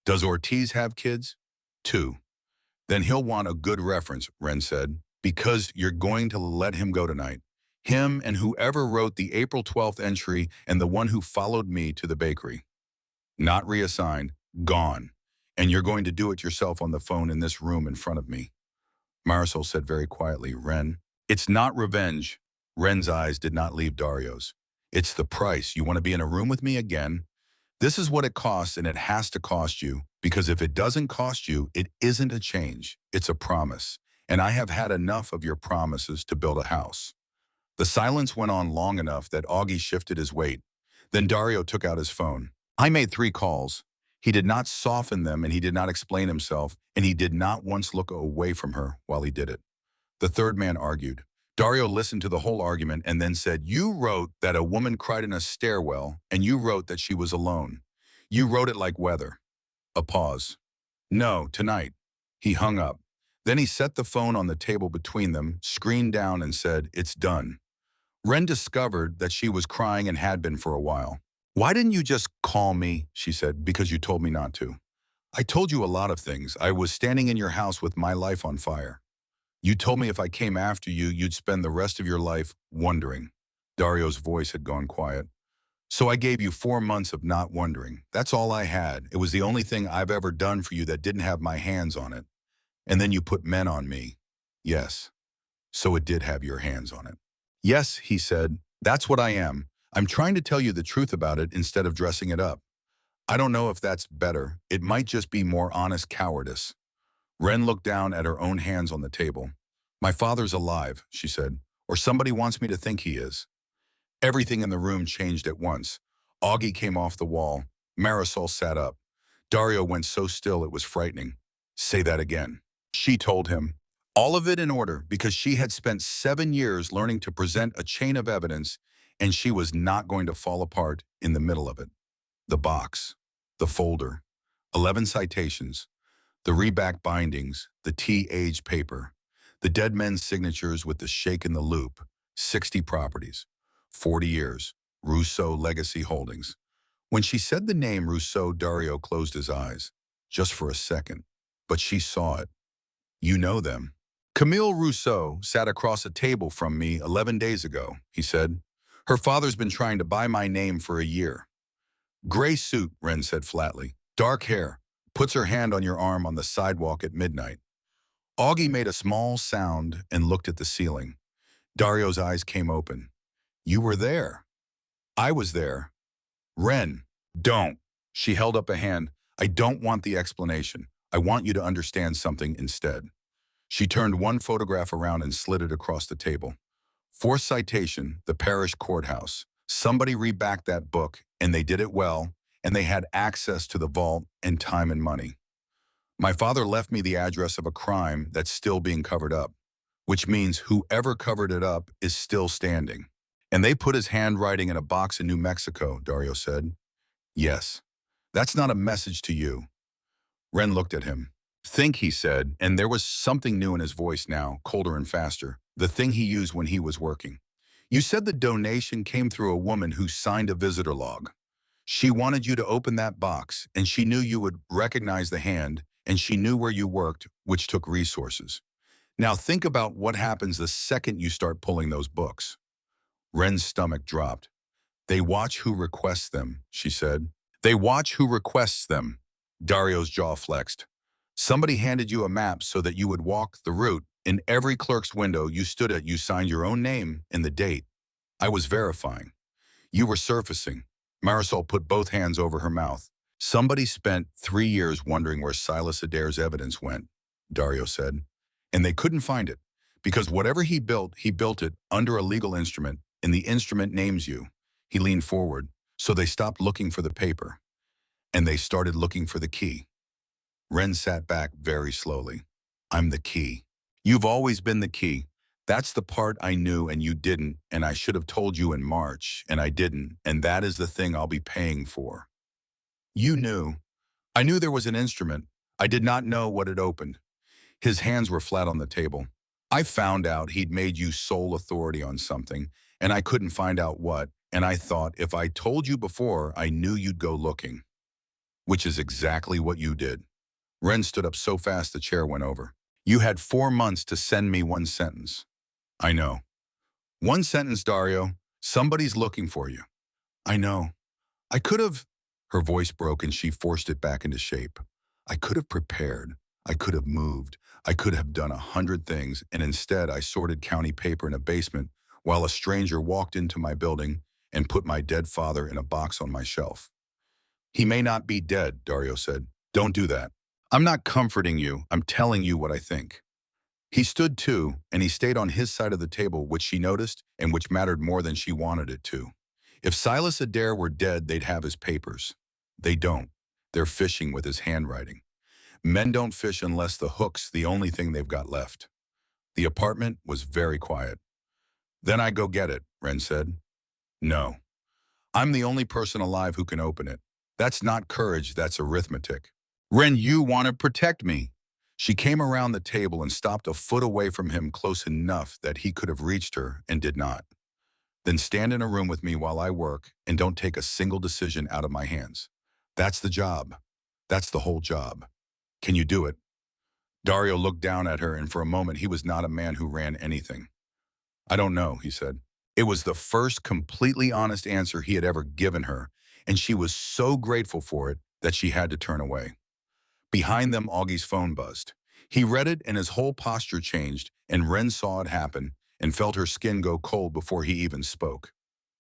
Does Ortiz have kids? 2. Then he'll want a good reference, Ren said, because you're going to let him go tonight. Him and whoever wrote the April 12th entry and the one who followed me to the bakery. Not reassigned, gone. And you're going to do it yourself on the phone in this room in front of me. Marisol said very quietly, Ren, it's not revenge. Ren's eyes did not leave Dario's. It's the price. You want to be in a room with me again? This is what it costs, and it has to cost you, because if it doesn't cost you, it isn't a change. It's a promise. And I have had enough of your promises to build a house. The silence went on long enough that Augie shifted his weight. Then Dario took out his phone. I made 3 calls. He did not soften them, and he did not explain himself, and he did not once look away from her while he did it. The third man argued. Dario listened to the whole argument and then said, you wrote that a woman cried in a stairwell, and you wrote that she was alone. You wrote it like weather. A pause. No, tonight. He hung up. Then he set the phone on the table between them, screened down, and said, it's done. Ren discovered that she was crying and had been for a while. Why didn't you just call me? She said, because you told me not to. I told you a lot of things. I was standing in your house with my life on fire. You told me if I came after you, you'd spend the rest of your life wondering. Dario's voice had gone quiet. So I gave you 4 months of not wondering. That's all I had. It was the only thing I've ever done for you that didn't have my hands on it. And then you put men on me. Yes. So it did have your hands on it. Yes, he said. That's what I am. I'm trying to tell you the truth about it instead of dressing it up. I don't know if that's better. It might just be more honest cowardice. Ren looked down at her own hands on the table. My father's alive, she said, or somebody wants me to think he is. Everything in the room changed at once. Augie came off the wall. Marisol sat up. Dario went so still it was frightening. Say that again. She told him. All of it in order because she had spent 7 years learning to present a chain of evidence and she was not going to fall apart in the middle of it. The box, the folder, 11 citations, the reback bindings, the T-age paper, the dead men's signatures with the shake in the loop, 60 properties, 40 years, Rousseau Legacy Holdings. When she said the name Rousseau, Dario closed his eyes, just for a second, but she saw it. You know them. Camille Rousseau sat across a table from me 11 days ago, he said. Her father's been trying to buy my name for a year. Gray suit, Ren said flatly. Dark hair. Puts her hand on your arm on the sidewalk at midnight. Augie made a small sound and looked at the ceiling. Dario's eyes came open. You were there. I was there. Ren, don't. She held up a hand. I don't want the explanation. I want you to understand something instead. She turned one photograph around and slid it across the table. Fourth citation, the parish courthouse. Somebody rebacked that book, and they did it well, and they had access to the vault and time and money. My father left me the address of a crime that's still being covered up, which means whoever covered it up is still standing. And they put his handwriting in a box in New Mexico, Dario said. Yes. That's not a message to you. Ren looked at him. Think, he said, and there was something new in his voice now, colder and faster, the thing he used when he was working. You said the donation came through a woman who signed a visitor log. She wanted you to open that box, and she knew you would recognize the hand, and she knew where you worked, which took resources. Now think about what happens the second you start pulling those books. Ren's stomach dropped. They watch who requests them, she said. They watch who requests them. Dario's jaw flexed. Somebody handed you a map so that you would walk the route. In every clerk's window you stood at, you signed your own name and the date. I was verifying. You were surfacing. Marisol put both hands over her mouth. Somebody spent 3 years wondering where Silas Adair's evidence went, Dario said. And they couldn't find it, because whatever he built it under a legal instrument, and the instrument names you. He leaned forward, so they stopped looking for the paper, and they started looking for the key. Ren sat back very slowly. I'm the key. You've always been the key. That's the part I knew and you didn't, and I should have told you in March, and I didn't, and that is the thing I'll be paying for. You knew. I knew there was an instrument. I did not know what it opened. His hands were flat on the table. I found out he'd made you sole authority on something, and I couldn't find out what, and I thought if I told you before, I knew you'd go looking. Which is exactly what you did. Ren stood up so fast the chair went over. You had 4 months to send me one sentence. I know. One sentence, Dario. Somebody's looking for you. I know. I could have... Her voice broke and she forced it back into shape. I could have prepared. I could have moved. I could have done 100 things, and instead I sorted county paper in a basement while a stranger walked into my building and put my dead father in a box on my shelf. He may not be dead, Dario said. Don't do that. I'm not comforting you. I'm telling you what I think. He stood too, and he stayed on his side of the table, which she noticed and which mattered more than she wanted it to. If Silas Adair were dead, they'd have his papers. They don't. They're fishing with his handwriting. Men don't fish unless the hook's the only thing they've got left. The apartment was very quiet. Then I go get it, Ren said. No. I'm the only person alive who can open it. That's not courage, that's arithmetic. Ren, you want to protect me. She came around the table and stopped a foot away from him, close enough that he could have reached her and did not. Then stand in a room with me while I work and don't take a single decision out of my hands. That's the job. That's the whole job. Can you do it? Dario looked down at her, and for a moment he was not a man who ran anything. I don't know, he said. It was the first completely honest answer he had ever given her, and she was so grateful for it that she had to turn away. Behind them, Augie's phone buzzed. He read it and his whole posture changed, and Ren saw it happen and felt her skin go cold before he even spoke.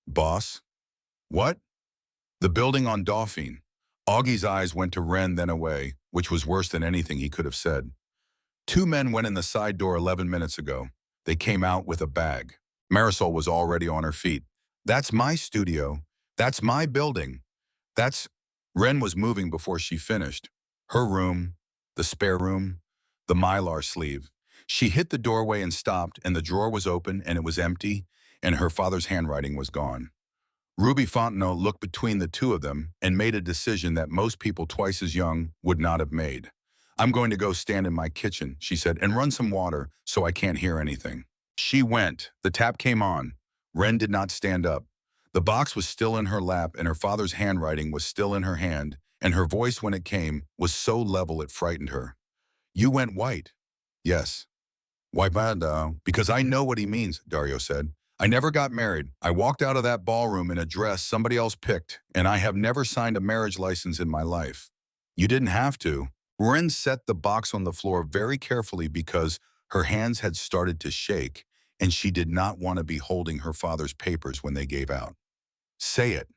Boss? What? The building on Dauphine. Augie's eyes went to Ren, then away, which was worse than anything he could have said. Two men went in the side door 11 minutes ago. They came out with a bag. Marisol was already on her feet. That's my studio. That's my building. That's... Ren was moving before she finished. Her room, the spare room, the Mylar sleeve. She hit the doorway and stopped, and the drawer was open, and it was empty, and her father's handwriting was gone. Ruby Fontenot looked between the two of them and made a decision that most people twice as young would not have made. I'm going to go stand in my kitchen, she said, and run some water so I can't hear anything. She went. The tap came on. Ren did not stand up. The box was still in her lap and her father's handwriting was still in her hand, and her voice when it came was so level it frightened her. You went white. Yes. Why bad, because I know what he means, Dario said. I never got married. I walked out of that ballroom in a dress somebody else picked, and I have never signed a marriage license in my life. You didn't have to. Ren set the box on the floor very carefully because her hands had started to shake, and she did not want to be holding her father's papers when they gave out. Say it.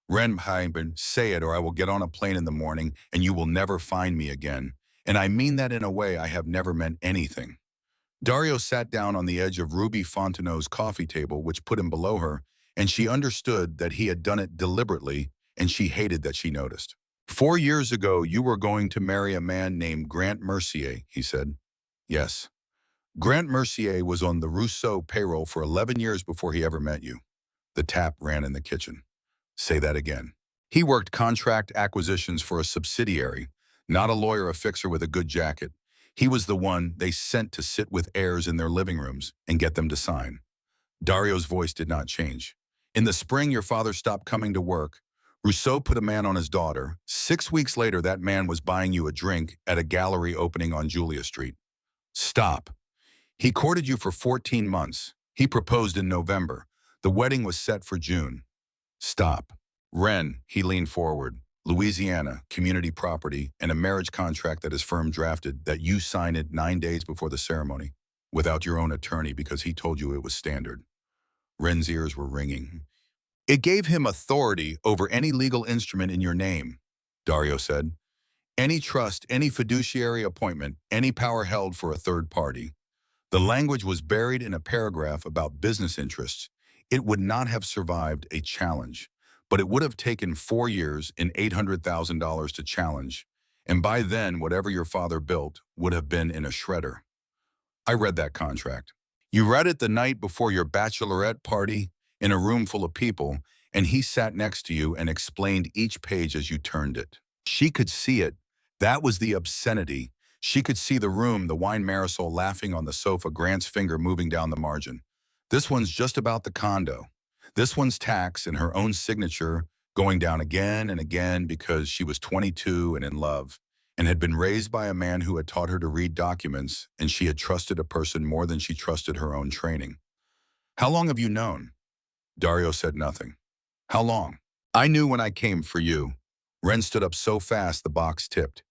Ren Heiben, say it or I will get on a plane in the morning and you will never find me again. And I mean that in a way I have never meant anything. Dario sat down on the edge of Ruby Fontenot's coffee table, which put him below her, and she understood that he had done it deliberately, and she hated that she noticed. 4 years ago, you were going to marry a man named Grant Mercier, he said. Yes. Grant Mercier was on the Rousseau payroll for 11 years before he ever met you. The tap ran in the kitchen. Say that again. He worked contract acquisitions for a subsidiary, not a lawyer, a fixer with a good jacket. He was the one they sent to sit with heirs in their living rooms and get them to sign. Dario's voice did not change. In the spring, your father stopped coming to work. Rousseau put a man on his daughter. 6 weeks later, that man was buying you a drink at a gallery opening on Julia Street. Stop. He courted you for 14 months. He proposed in November. The wedding was set for June. Stop. Ren, he leaned forward. Louisiana, community property, and a marriage contract that his firm drafted that you signed it 9 days before the ceremony, without your own attorney because he told you it was standard. Ren's ears were ringing. It gave him authority over any legal instrument in your name, Dario said. Any trust, any fiduciary appointment, any power held for a third party. The language was buried in a paragraph about business interests. It would not have survived a challenge, but it would have taken 4 years and $800,000 to challenge. And by then, whatever your father built would have been in a shredder. I read that contract. You read it the night before your bachelorette party in a room full of people, and he sat next to you and explained each page as you turned it. She could see it. That was the obscenity. She could see the room, the wine Marisol laughing on the sofa, Grant's finger moving down the margin. This one's just about the condo. This one's tax and her own signature going down again and again because she was 22 and in love and had been raised by a man who had taught her to read documents, and she had trusted a person more than she trusted her own training. How long have you known? Dario said nothing. How long? I knew when I came for you. Ren stood up so fast the box tipped.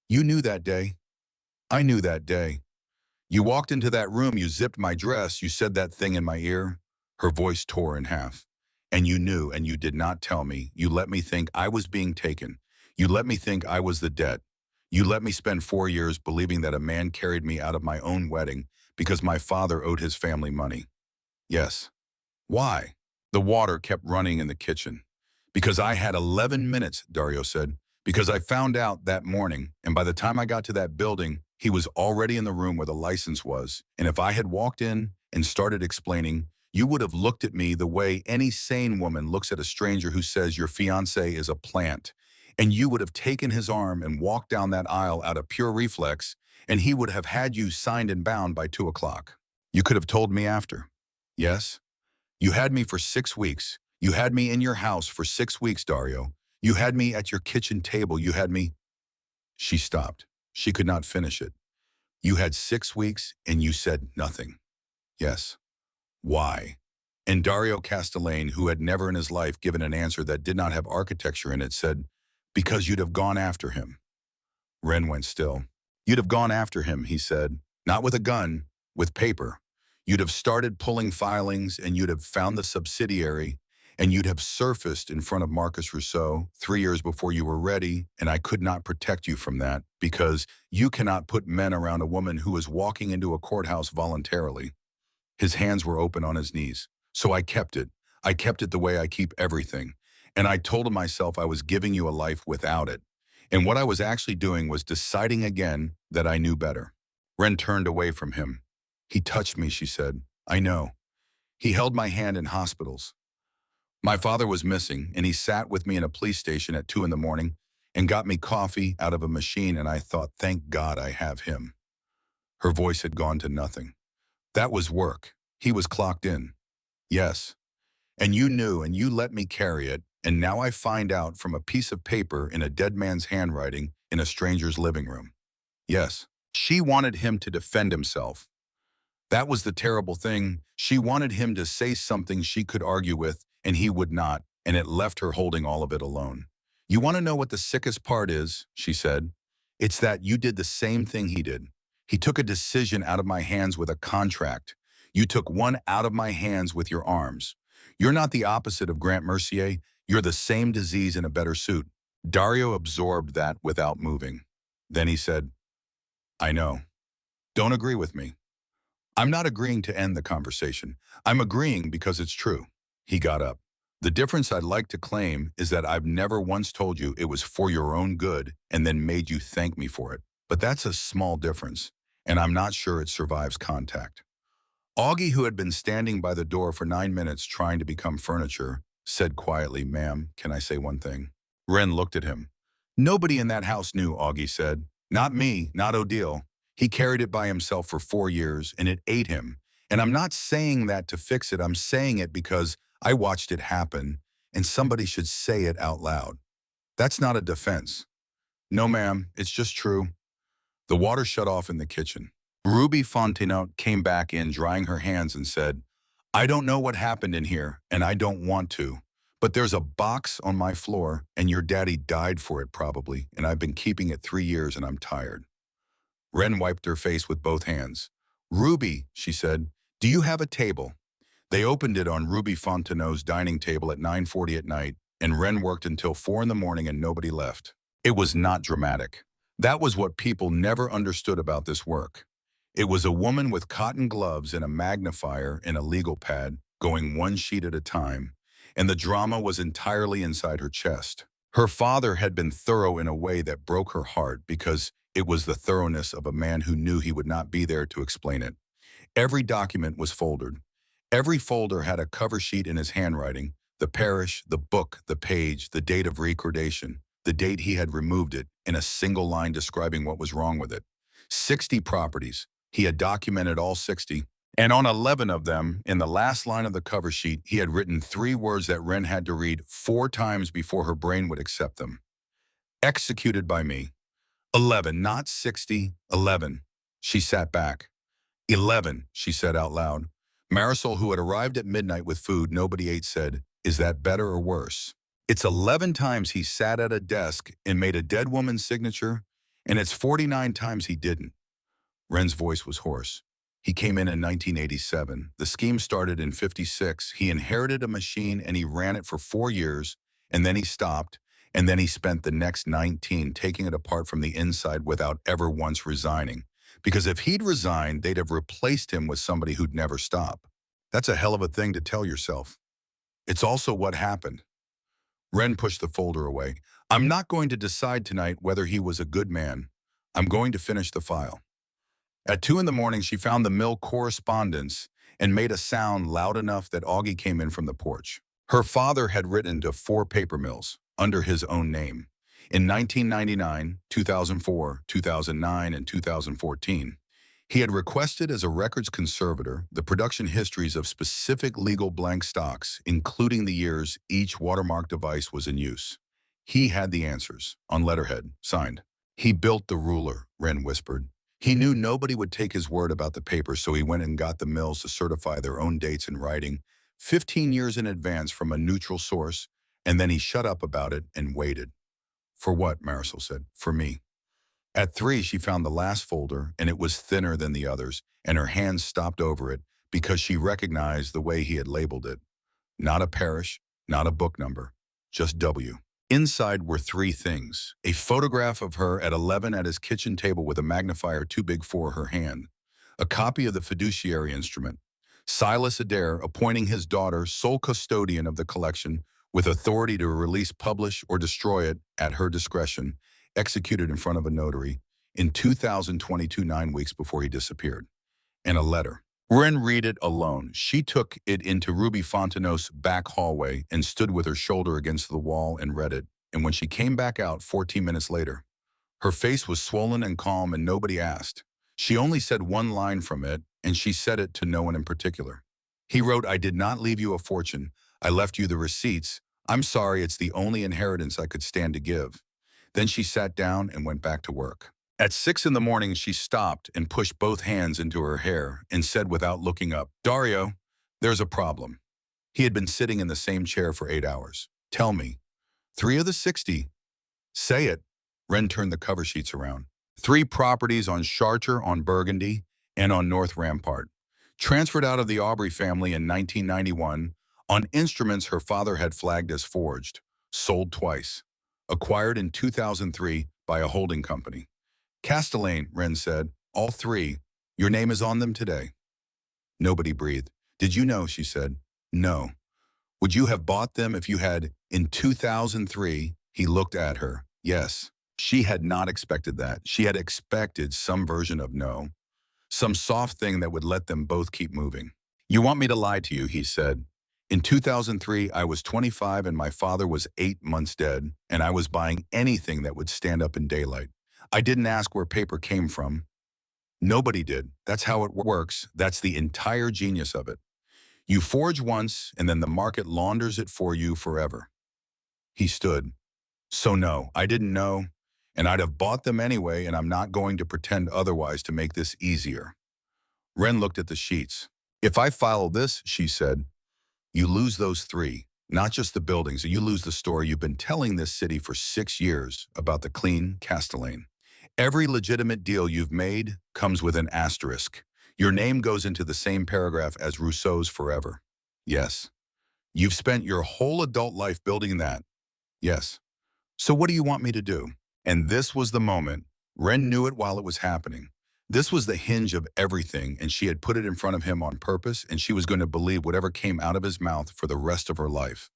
You knew that day. I knew that day. You walked into that room, you zipped my dress, you said that thing in my ear. Her voice tore in half. And you knew, and you did not tell me. You let me think I was being taken. You let me think I was the debt. You let me spend 4 years believing that a man carried me out of my own wedding because my father owed his family money. Yes. Why? The water kept running in the kitchen. Because I had 11 minutes, Dario said. Because I found out that morning, and by the time I got to that building, he was already in the room where the license was. And if I had walked in and started explaining, you would have looked at me the way any sane woman looks at a stranger who says your fiancé is a plant. And you would have taken his arm and walked down that aisle out of pure reflex, and he would have had you signed and bound by 2 o'clock. You could have told me after. Yes? You had me for 6 weeks. You had me in your house for 6 weeks, Dario. You had me at your kitchen table. You had me... She stopped. She could not finish it. You had 6 weeks and you said nothing. Yes. Why? And Dario Castellane, who had never in his life given an answer that did not have architecture in it, said, because you'd have gone after him. Ren went still. You'd have gone after him, he said, not with a gun, with paper. You'd have started pulling filings and you'd have found the subsidiary and you'd have surfaced in front of Marcus Rousseau 3 years before you were ready, and I could not protect you from that because you cannot put men around a woman who is walking into a courthouse voluntarily. His hands were open on his knees. So I kept it. I kept it the way I keep everything. And I told myself I was giving you a life without it. And what I was actually doing was deciding again that I knew better. Ren turned away from him. He touched me, she said. I know. He held my hand in hospitals. My father was missing, and he sat with me in a police station at 2 in the morning and got me coffee out of a machine, and I thought, thank God I have him. Her voice had gone to nothing. That was work. He was clocked in. Yes. And you knew, and you let me carry it, and now I find out from a piece of paper in a dead man's handwriting in a stranger's living room. Yes. She wanted him to defend himself. That was the terrible thing. She wanted him to say something she could argue with, and he would not, and it left her holding all of it alone. You want to know what the sickest part is, she said. It's that you did the same thing he did. He took a decision out of my hands with a contract. You took one out of my hands with your arms. You're not the opposite of Grant Mercier. You're the same disease in a better suit. Dario absorbed that without moving. Then he said, I know. Don't agree with me. I'm not agreeing to end the conversation. I'm agreeing because it's true. He got up. The difference I'd like to claim is that I've never once told you it was for your own good and then made you thank me for it. But that's a small difference, and I'm not sure it survives contact. Augie, who had been standing by the door for 9 minutes trying to become furniture, said quietly, Ma'am, can I say one thing? Ren looked at him. Nobody in that house knew, Augie said. Not me, not Odile. He carried it by himself for 4 years, and it ate him. And I'm not saying that to fix it. I'm saying it because I watched it happen, and somebody should say it out loud. That's not a defense. No, ma'am, it's just true. The water shut off in the kitchen. Ruby Fontenot came back in, drying her hands, and said, I don't know what happened in here, and I don't want to. But there's a box on my floor, and your daddy died for it probably, and I've been keeping it 3 years, and I'm tired. Ren wiped her face with both hands. Ruby, she said, do you have a table? They opened it on Ruby Fontenot's dining table at 9:40 at night, and Ren worked until 4 in the morning and nobody left. It was not dramatic. That was what people never understood about this work. It was a woman with cotton gloves and a magnifier and a legal pad, going one sheet at a time, and the drama was entirely inside her chest. Her father had been thorough in a way that broke her heart because it was the thoroughness of a man who knew he would not be there to explain it. Every document was folded. Every folder had a cover sheet in his handwriting, the parish, the book, the page, the date of recordation, the date he had removed it, in a single line describing what was wrong with it. 60 properties. He had documented all 60. And on 11 of them, in the last line of the cover sheet, he had written 3 words that Ren had to read 4 times before her brain would accept them. Executed by me. 11, not 60, 11. She sat back. 11, she said out loud. Marisol, who had arrived at midnight with food nobody ate, said, is that better or worse? It's 11 times he sat at a desk and made a dead woman's signature, and it's 49 times he didn't. Ren's voice was hoarse. He came in 1987. The scheme started in 56. He inherited a machine and he ran it for 4 years, and then he stopped, and then he spent the next 19 taking it apart from the inside without ever once resigning. Because if he'd resigned, they'd have replaced him with somebody who'd never stop. That's a hell of a thing to tell yourself. It's also what happened. Ren pushed the folder away. I'm not going to decide tonight whether he was a good man. I'm going to finish the file. At 2 in the morning, she found the mill correspondence and made a sound loud enough that Augie came in from the porch. Her father had written to 4 paper mills under his own name. In 1999, 2004, 2009, and 2014, he had requested as a records conservator the production histories of specific legal blank stocks, including the years each watermark device was in use. He had the answers, on letterhead, signed. He built the ruler, Ren whispered. He knew nobody would take his word about the paper, so he went and got the mills to certify their own dates in writing, 15 years in advance from a neutral source, and then he shut up about it and waited. For what? Marisol said. For me. At 3, she found the last folder, and it was thinner than the others, and her hands stopped over it because she recognized the way he had labeled it. Not a parish, not a book number, just W. Inside were three things: a photograph of her at 11 at his kitchen table with a magnifier too big for her hand, a copy of the fiduciary instrument, Silas Adair appointing his daughter sole custodian of the collection with authority to release, publish, or destroy it at her discretion, executed in front of a notary in 2022, 9 weeks before he disappeared, and a letter. Ren read it alone. She took it into Ruby Fontenot's back hallway and stood with her shoulder against the wall and read it. And when she came back out 14 minutes later, her face was swollen and calm and nobody asked. She only said one line from it, and she said it to no one in particular. He wrote, "I did not leave you a fortune. I left you the receipts. I'm sorry, it's the only inheritance I could stand to give." Then she sat down and went back to work. At 6 in the morning, she stopped and pushed both hands into her hair and said without looking up, "Dario, there's a problem." He had been sitting in the same chair for 8 hours. "Tell me, 3 of the 60. Say it." Ren turned the cover sheets around. 3 properties on Chartres, on Burgundy, and on North Rampart. Transferred out of the Aubry family in 1991 on instruments her father had flagged as forged. Sold twice. Acquired in 2003 by a holding company. "Castellane," Ren said. "All 3. Your name is on them today." Nobody breathed. "Did you know?" she said. "No." "Would you have bought them if you had in 2003? He looked at her. Yes. She had not expected that. She had expected some version of no. Some soft thing that would let them both keep moving. "You want me to lie to you," he said. "In 2003, I was 25 and my father was 8 months dead, and I was buying anything that would stand up in daylight. I didn't ask where paper came from. Nobody did. That's how it works. That's the entire genius of it. You forge once, and then the market launders it for you forever." He stood. "So no, I didn't know, and I'd have bought them anyway, and I'm not going to pretend otherwise to make this easier." Ren looked at the sheets. "If I file this," she said, "you lose those 3. Not just the buildings, you lose the story you've been telling this city for 6 years about the clean Castellane. Every legitimate deal you've made comes with an asterisk. Your name goes into the same paragraph as Rousseau's forever. Yes. You've spent your whole adult life building that. Yes. So what do you want me to do?" And this was the moment. Ren knew it while it was happening. This was the hinge of everything, and she had put it in front of him on purpose, and she was going to believe whatever came out of his mouth for the rest of her life.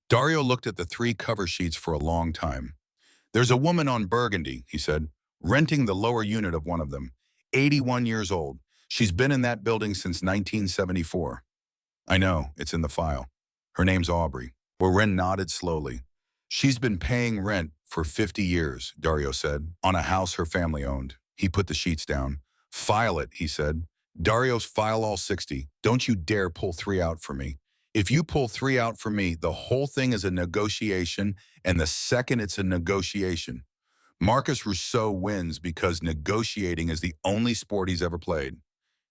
Dario looked at the 3 cover sheets for a long time. "There's a woman on Burgundy," he said, "renting the lower unit of one of them. 81 years old. She's been in that building since 1974. "I know, it's in the file. Her name's Aubrey." Well, Ren nodded slowly. "She's been paying rent for 50 years, Dario said, "on a house her family owned." He put the sheets down. "File it," he said. "Dario's file all 60. Don't you dare pull 3 out for me. If you pull 3 out for me, the whole thing is a negotiation, and the second it's a negotiation, Marcus Rousseau wins because negotiating is the only sport he's ever played."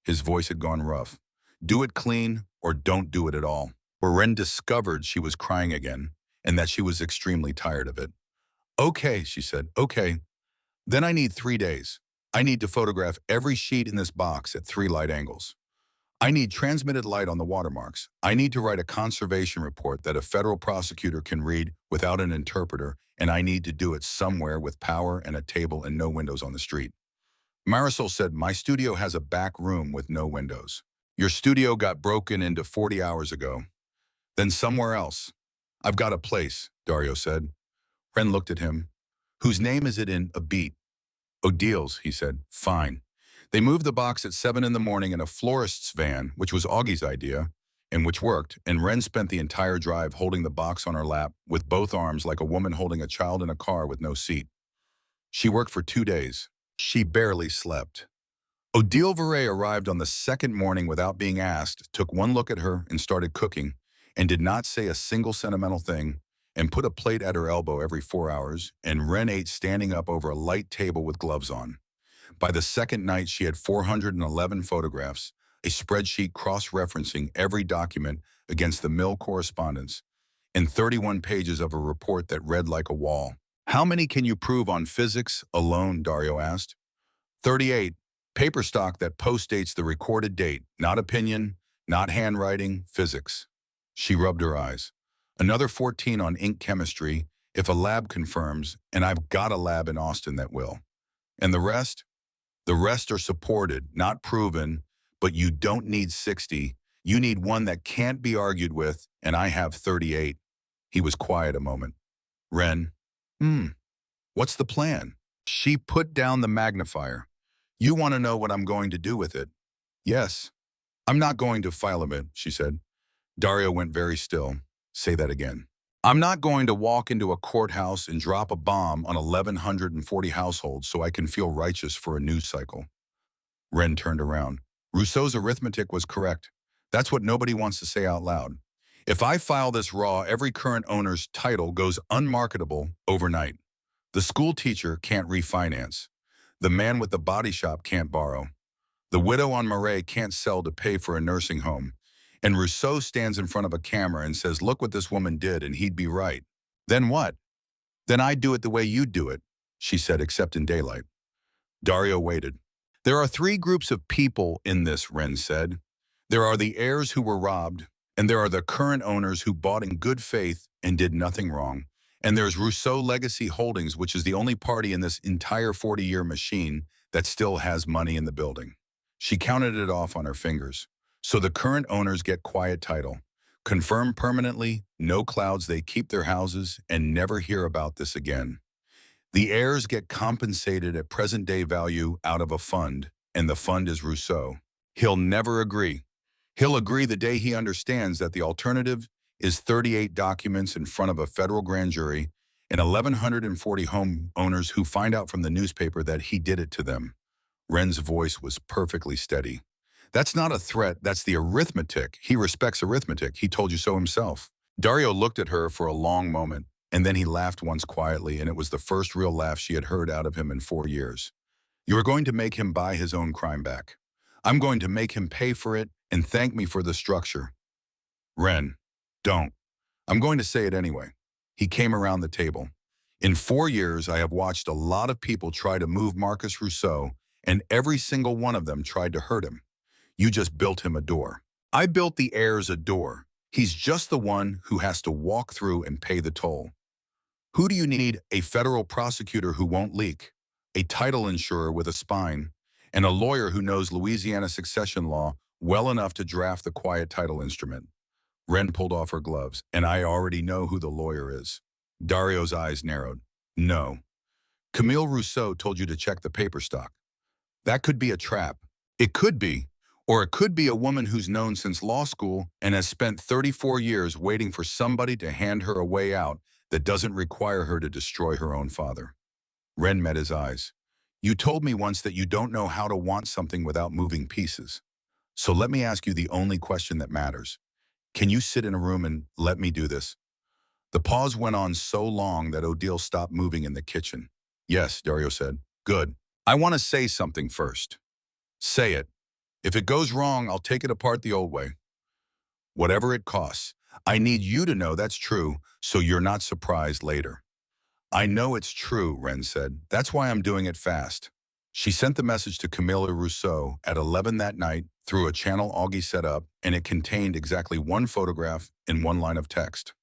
His voice had gone rough. "Do it clean or don't do it at all." Where Ren discovered she was crying again, and that she was extremely tired of it. "Okay," she said, "okay. Then I need 3 days. I need to photograph every sheet in this box at 3 light angles. I need transmitted light on the watermarks. I need to write a conservation report that a federal prosecutor can read without an interpreter, and I need to do it somewhere with power and a table and no windows on the street." Marisol said, "My studio has a back room with no windows. Your studio got broken into 40 hours ago. Then somewhere else." "I've got a place," Dario said. Ren looked at him. "Whose name is it in a beat?" "Odile's," he said. "Fine." They moved the box at 7 in the morning in a florist's van, which was Augie's idea, and which worked, and Ren spent the entire drive holding the box on her lap with both arms like a woman holding a child in a car with no seat. She worked for 2 days. She barely slept. Odile Verret arrived on the second morning without being asked, took one look at her and started cooking, and did not say a single sentimental thing, and put a plate at her elbow every 4 hours, and Ren ate standing up over a light table with gloves on. By the second night, she had 411 photographs, a spreadsheet cross-referencing every document against the mill correspondence, and 31 pages of a report that read like a wall. "How many can you prove on physics alone?" Dario asked. 38. Paper stock that postdates the recorded date, not opinion, not handwriting, physics. She rubbed her eyes. Another 14 on ink chemistry if a lab confirms, and I've got a lab in Austin that will. And the rest? The rest are supported, not proven, but you don't need 60. You need one that can't be argued with, and I have 38. He was quiet a moment. Ren, what's the plan? She put down the magnifier. You want to know what I'm going to do with it? Yes. I'm not going to file it, she said. Dario went very still. Say that again. I'm not going to walk into a courthouse and drop a bomb on 1,140 households so I can feel righteous for a news cycle. Ren turned around. Rousseau's arithmetic was correct. That's what nobody wants to say out loud. If I file this raw, every current owner's title goes unmarketable overnight. The school teacher can't refinance. The man with the body shop can't borrow. The widow on Marais can't sell to pay for a nursing home. And Rousseau stands in front of a camera and says, look what this woman did, and he'd be right. Then what? Then I'd do it the way you do it, she said, except in daylight. Dario waited. There are three groups of people in this, Ren said. There are the heirs who were robbed, and there are the current owners who bought in good faith and did nothing wrong. And there's Rousseau Legacy Holdings, which is the only party in this entire 40-year machine that still has money in the building. She counted it off on her fingers. So the current owners get quiet title. Confirmed permanently, no clouds, they keep their houses and never hear about this again. The heirs get compensated at present-day value out of a fund, and the fund is Rousseau. He'll never agree. He'll agree the day he understands that the alternative is 38 documents in front of a federal grand jury and 1,140 homeowners who find out from the newspaper that he did it to them. Ren's voice was perfectly steady. That's not a threat, that's the arithmetic. He respects arithmetic. He told you so himself. Dario looked at her for a long moment, and then he laughed once quietly, and it was the first real laugh she had heard out of him in 4 years. You are going to make him buy his own crime back. I'm going to make him pay for it and thank me for the structure. Ren, don't. I'm going to say it anyway. He came around the table. In 4 years, I have watched a lot of people try to move Marcus Rousseau, and every single one of them tried to hurt him. You just built him a door. I built the heirs a door. He's just the one who has to walk through and pay the toll. Who do you need? A federal prosecutor who won't leak, a title insurer with a spine, and a lawyer who knows Louisiana succession law well enough to draft the quiet title instrument. Ren pulled off her gloves, and I already know who the lawyer is. Dario's eyes narrowed. No. Camille Rousseau told you to check the paper stock. That could be a trap. It could be. Or it could be a woman who's known since law school and has spent 34 years waiting for somebody to hand her a way out that doesn't require her to destroy her own father. Ren met his eyes. You told me once that you don't know how to want something without moving pieces. So let me ask you the only question that matters. Can you sit in a room and let me do this? The pause went on so long that Odile stopped moving in the kitchen. Yes, Dario said. Good. I want to say something first. Say it. If it goes wrong, I'll take it apart the old way. Whatever it costs. I need you to know that's true, so you're not surprised later. I know it's true, Ren said. That's why I'm doing it fast. She sent the message to Camille Rousseau at 11 that night through a channel Augie set up, and it contained exactly one photograph and one line of text.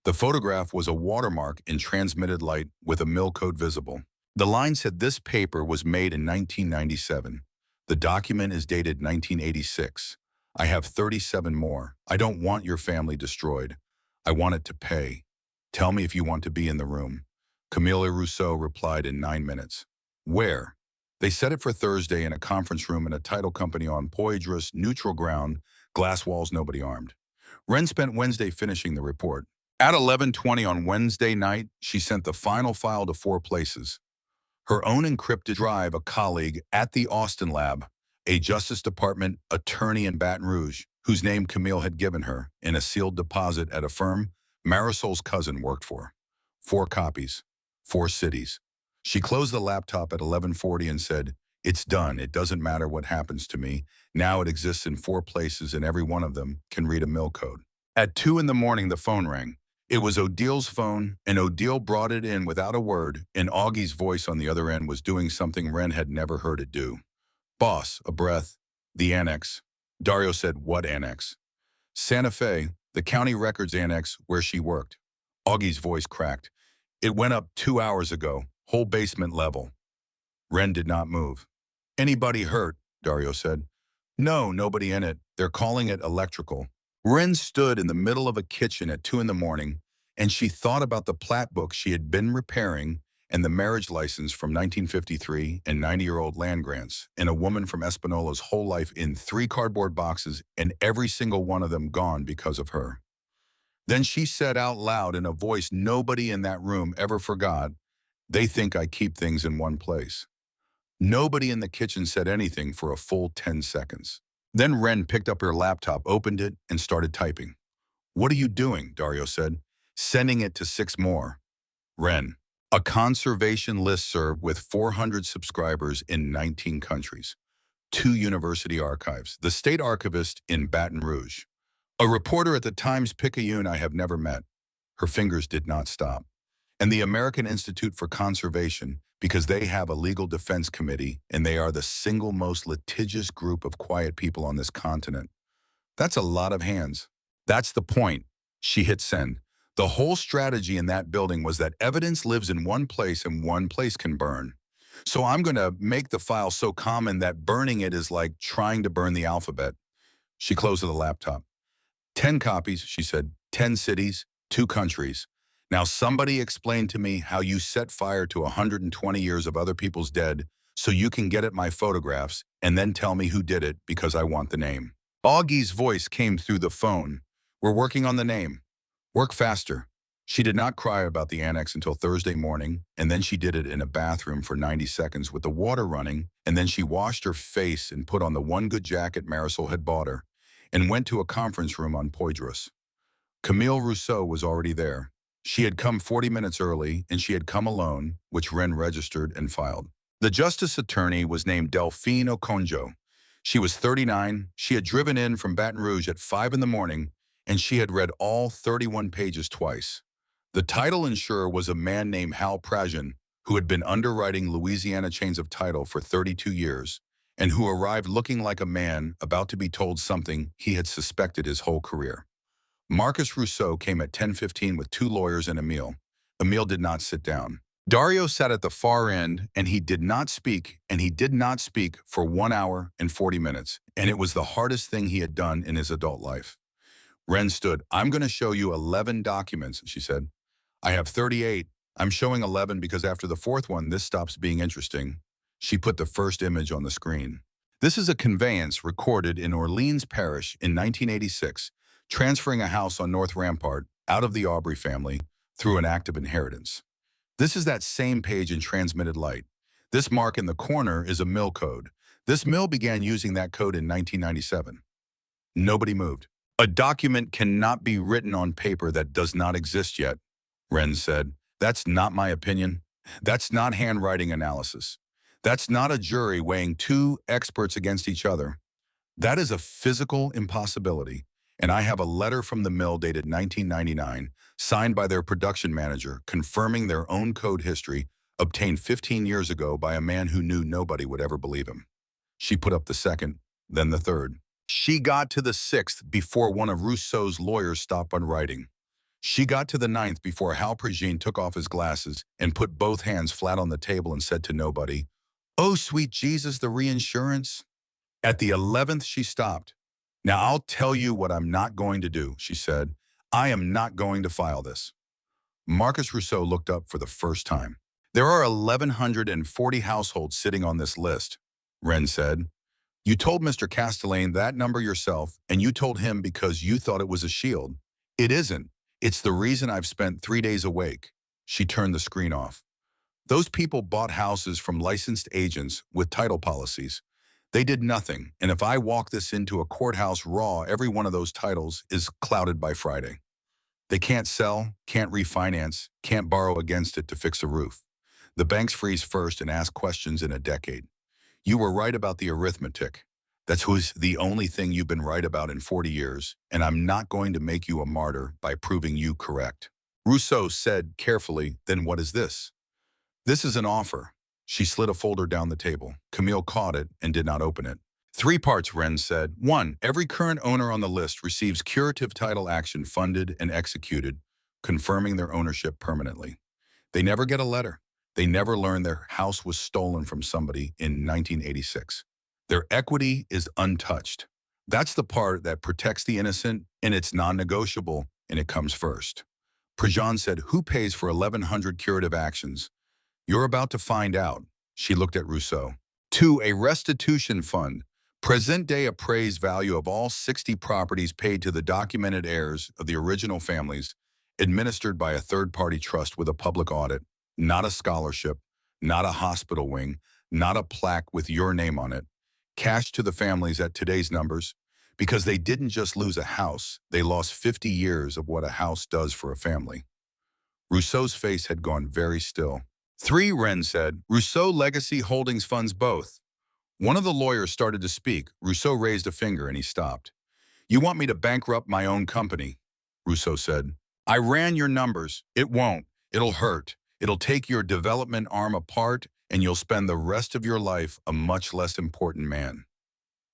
The photograph was a watermark in transmitted light with a mil code visible. The line said this paper was made in 1997. The document is dated 1986. I have 37 more. I don't want your family destroyed. I want it to pay. Tell me if you want to be in the room. Camille Rousseau replied in 9 minutes. Where? They set it for Thursday in a conference room in a title company on Poydras, neutral ground, glass walls, nobody armed. Ren spent Wednesday finishing the report. At 11:20 on Wednesday night, she sent the final file to 4 places. Her own encrypted drive, a colleague at the Austin lab, a Justice Department attorney in Baton Rouge, whose name Camille had given her, in a sealed deposit at a firm Marisol's cousin worked for. 4 copies, 4 cities. She closed the laptop at 11:40 and said, it's done. It doesn't matter what happens to me. Now it exists in 4 places and every one of them can read a mil code. At 2 in the morning, the phone rang. It was Odile's phone, and Odile brought it in without a word, and Augie's voice on the other end was doing something Ren had never heard it do. Boss, a breath. The annex. Dario said, what annex? Santa Fe, The county records annex where she worked. Augie's voice cracked. It went up 2 hours ago, whole basement level. Ren did not move. Anybody hurt? Dario said. No, nobody in it. They're calling it electrical. Ren stood in the middle of a kitchen at 2 in the morning, and she thought about the plat book she had been repairing and the marriage license from 1953 and 90-year-old land grants, and a woman from Espinola's whole life in 3 cardboard boxes, and every single one of them gone because of her. Then she said out loud in a voice nobody in that room ever forgot, "They think I keep things in one place." Nobody in the kitchen said anything for a full 10 seconds. Then Ren picked up her laptop, opened it, and started typing. What are you doing? Dario said. Sending it to 6 more. Ren. A conservation listserv with 400 subscribers in 19 countries. 2 university archives. The state archivist in Baton Rouge. A reporter at the Times-Picayune I have never met. Her fingers did not stop. And the American Institute for Conservation, because they have a legal defense committee and they are the single most litigious group of quiet people on this continent. That's a lot of hands. That's the point. She hit send. The whole strategy in that building was that evidence lives in one place and one place can burn. So I'm going to make the file so common that burning it is like trying to burn the alphabet. She closed the laptop. 10 copies, she said. 10 cities, 2 countries. Now somebody explain to me how you set fire to 120 years of other people's dead so you can get at my photographs and then tell me who did it because I want the name. Augie's voice came through the phone. We're working on the name. Work faster. She did not cry about the annex until Thursday morning, and then she did it in a bathroom for 90 seconds with the water running, and then she washed her face and put on the one good jacket Marisol had bought her, and went to a conference room on Poydras. Camille Rousseau was already there. She had come 40 minutes early, and she had come alone, which Ren registered and filed. The justice attorney was named Delphine Okonjo. She was 39. She had driven in from Baton Rouge at 5 in the morning, and she had read all 31 pages twice. The title insurer was a man named Hal Prajan, who had been underwriting Louisiana chains of title for 32 years, and who arrived looking like a man about to be told something he had suspected his whole career. Marcus Rousseau came at 10:15 with 2 lawyers and Emile. Emile did not sit down. Dario sat at the far end, and he did not speak, and he did not speak for 1 hour and 40 minutes, and it was the hardest thing he had done in his adult life. Ren stood. I'm going to show you 11 documents, she said. I have 38. I'm showing 11 because after the 4th one, this stops being interesting. She put the first image on the screen. This is a conveyance recorded in Orleans Parish in 1986, transferring a house on North Rampart out of the Aubrey family through an act of inheritance. This is that same page in transmitted light. This mark in the corner is a mill code. This mill began using that code in 1997. Nobody moved. A document cannot be written on paper that does not exist yet, Ren said. That's not my opinion. That's not handwriting analysis. That's not a jury weighing 2 experts against each other. That is a physical impossibility. And I have a letter from the mill dated 1999, signed by their production manager, confirming their own code history, obtained 15 years ago by a man who knew nobody would ever believe him. She put up the 2nd, then the 3rd. She got to the 6th before one of Rousseau's lawyers stopped on writing. She got to the 9th before Hal Prigine took off his glasses and put both hands flat on the table and said to nobody, "Oh, sweet Jesus, the reinsurance." At the 11th, she stopped. Now, I'll tell you what I'm not going to do, she said. I am not going to file this. Marcus Rousseau looked up for the first time. There are 1,140 households sitting on this list, Ren said. You told Mr. Castellane that number yourself, and you told him because you thought it was a shield. It isn't. It's the reason I've spent 3 days awake. She turned the screen off. Those people bought houses from licensed agents with title policies. They did nothing, and if I walk this into a courthouse raw, every one of those titles is clouded by Friday. They can't sell, can't refinance, can't borrow against it to fix a roof. The banks freeze first and ask questions in a decade. You were right about the arithmetic. That's who's the only thing you've been right about in 40 years, and I'm not going to make you a martyr by proving you correct. Rousseau said carefully, then what is this? This is an offer. She slid a folder down the table. Camille caught it and did not open it. Three parts, Wren said. One, every current owner on the list receives curative title action funded and executed, confirming their ownership permanently. They never get a letter. They never learn their house was stolen from somebody in 1986. Their equity is untouched. That's the part that protects the innocent, and it's non-negotiable, and it comes first. Prejean said, who pays for 1,100 curative actions? You're about to find out. She looked at Rousseau. Two, a restitution fund. Present-day appraised value of all 60 properties paid to the documented heirs of the original families, administered by a third-party trust with a public audit, not a scholarship, not a hospital wing, not a plaque with your name on it. Cash to the families at today's numbers, because they didn't just lose a house, they lost 50 years of what a house does for a family. Rousseau's face had gone very still. Three, Wren said. Rousseau Legacy Holdings funds both. One of the lawyers started to speak. Rousseau raised a finger and he stopped. You want me to bankrupt my own company? Rousseau said. I ran your numbers. It won't. It'll hurt. It'll take your development arm apart and you'll spend the rest of your life a much less important man.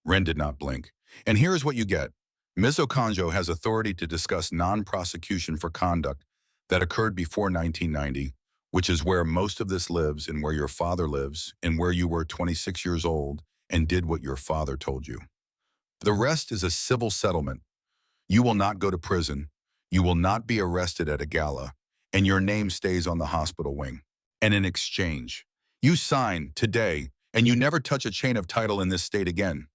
Wren did not blink. And here's what you get. Ms. Okonjo has authority to discuss non-prosecution for conduct that occurred before 1990, which is where most of this lives and where your father lives and where you were 26 years old and did what your father told you. The rest is a civil settlement. You will not go to prison. You will not be arrested at a gala, and your name stays on the hospital wing. And in exchange, you sign today, and you never touch a chain of title in this state again.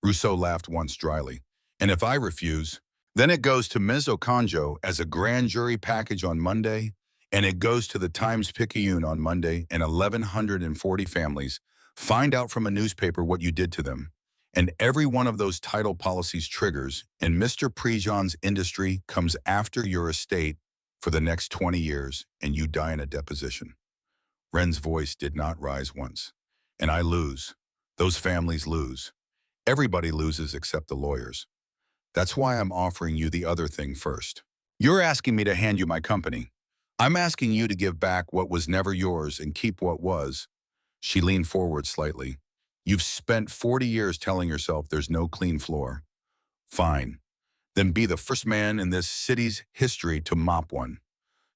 Rousseau laughed once dryly. And if I refuse, then it goes to Ms. Okonjo as a grand jury package on Monday, and it goes to the Times-Picayune on Monday, and 1,140 families find out from a newspaper what you did to them. And every one of those title policies triggers, and Mr. Prejean's industry comes after your estate for the next 20 years, and you die in a deposition. Wren's voice did not rise once. And I lose. Those families lose. Everybody loses except the lawyers. That's why I'm offering you the other thing first. You're asking me to hand you my company. I'm asking you to give back what was never yours and keep what was. She leaned forward slightly. You've spent 40 years telling yourself there's no clean floor. Fine. Then be the first man in this city's history to mop one.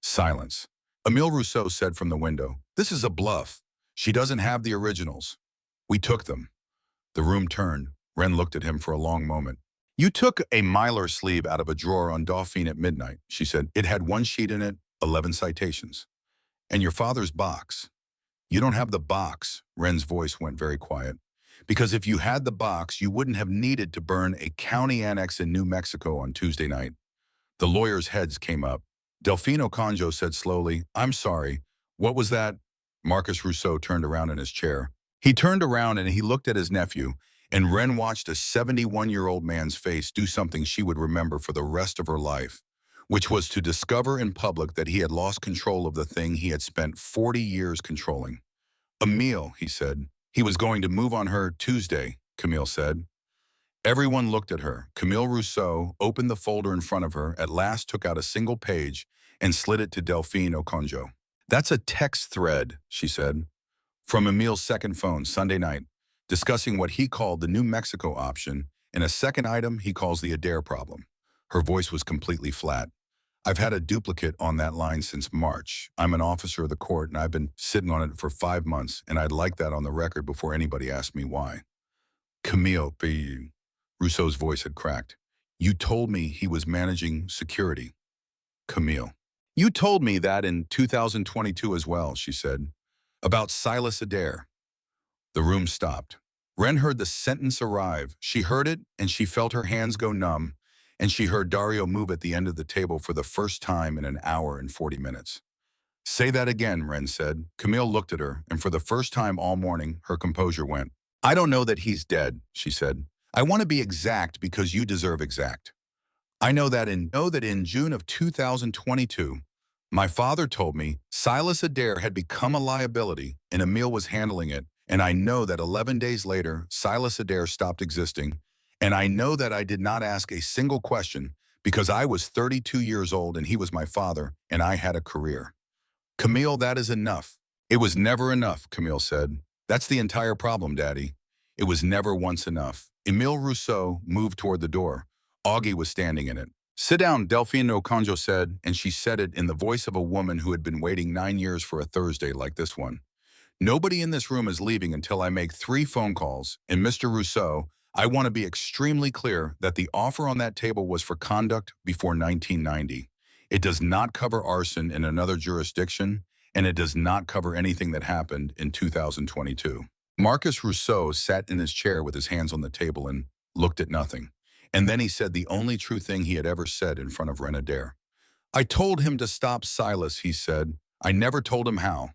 Silence. Emile Rousseau said from the window, this is a bluff. She doesn't have the originals. We took them. The room turned. Wren looked at him for a long moment. You took a Mylar sleeve out of a drawer on Dauphine at midnight, she said. It had one sheet in it, 11 citations. And your father's box. You don't have the box, Wren's voice went very quiet. Because if you had the box, you wouldn't have needed to burn a county annex in New Mexico on Tuesday night. The lawyers' heads came up. Delphine Okonjo said slowly, I'm sorry. What was that? Marcus Rousseau turned around in his chair. He turned around and he looked at his nephew, and Wren watched a 71-year-old man's face do something she would remember for the rest of her life, which was to discover in public that he had lost control of the thing he had spent 40 years controlling. Emile, he said. He was going to move on her Tuesday, Camille said. Everyone looked at her. Camille Rousseau opened the folder in front of her, at last took out a single page, and slid it to Delphine Okonjo. That's a text thread, she said, from Emile's second phone Sunday night, discussing what he called the New Mexico option, and a second item he calls the Adair problem. Her voice was completely flat. I've had a duplicate on that line since March. I'm an officer of the court, and I've been sitting on it for 5 months, and I'd like that on the record before anybody asks me why. Camille, Rousseau's voice had cracked. You told me he was managing security. Camille. You told me that in 2022 as well, she said. About Silas Adair. The room stopped. Wren heard the sentence arrive. She heard it, and she felt her hands go numb, and she heard Dario move at the end of the table for the first time in an hour and 40 minutes. Say that again, Wren said. Camille looked at her, and for the first time all morning, her composure went. I don't know that he's dead, she said. I want to be exact because you deserve exact. I know that in June of 2022, my father told me Silas Adair had become a liability and Emile was handling it, and I know that 11 days later, Silas Adair stopped existing, and I know that I did not ask a single question because I was 32 years old and he was my father, and I had a career. Camille, that is enough. It was never enough, Camille said. That's the entire problem, Daddy. It was never once enough. Emile Rousseau moved toward the door. Augie was standing in it. "Sit down," Delphine Okonjo said, and she said it in the voice of a woman who had been waiting 9 years for a Thursday like this one. "Nobody in this room is leaving until I make 3 phone calls, and Mr. Rousseau, I want to be extremely clear that the offer on that table was for conduct before 1990. It does not cover arson in another jurisdiction, and it does not cover anything that happened in 2022. Marcus Rousseau sat in his chair with his hands on the table and looked at nothing. And then he said the only true thing he had ever said in front of Renadair. "I told him to stop Silas," he said. "I never told him how."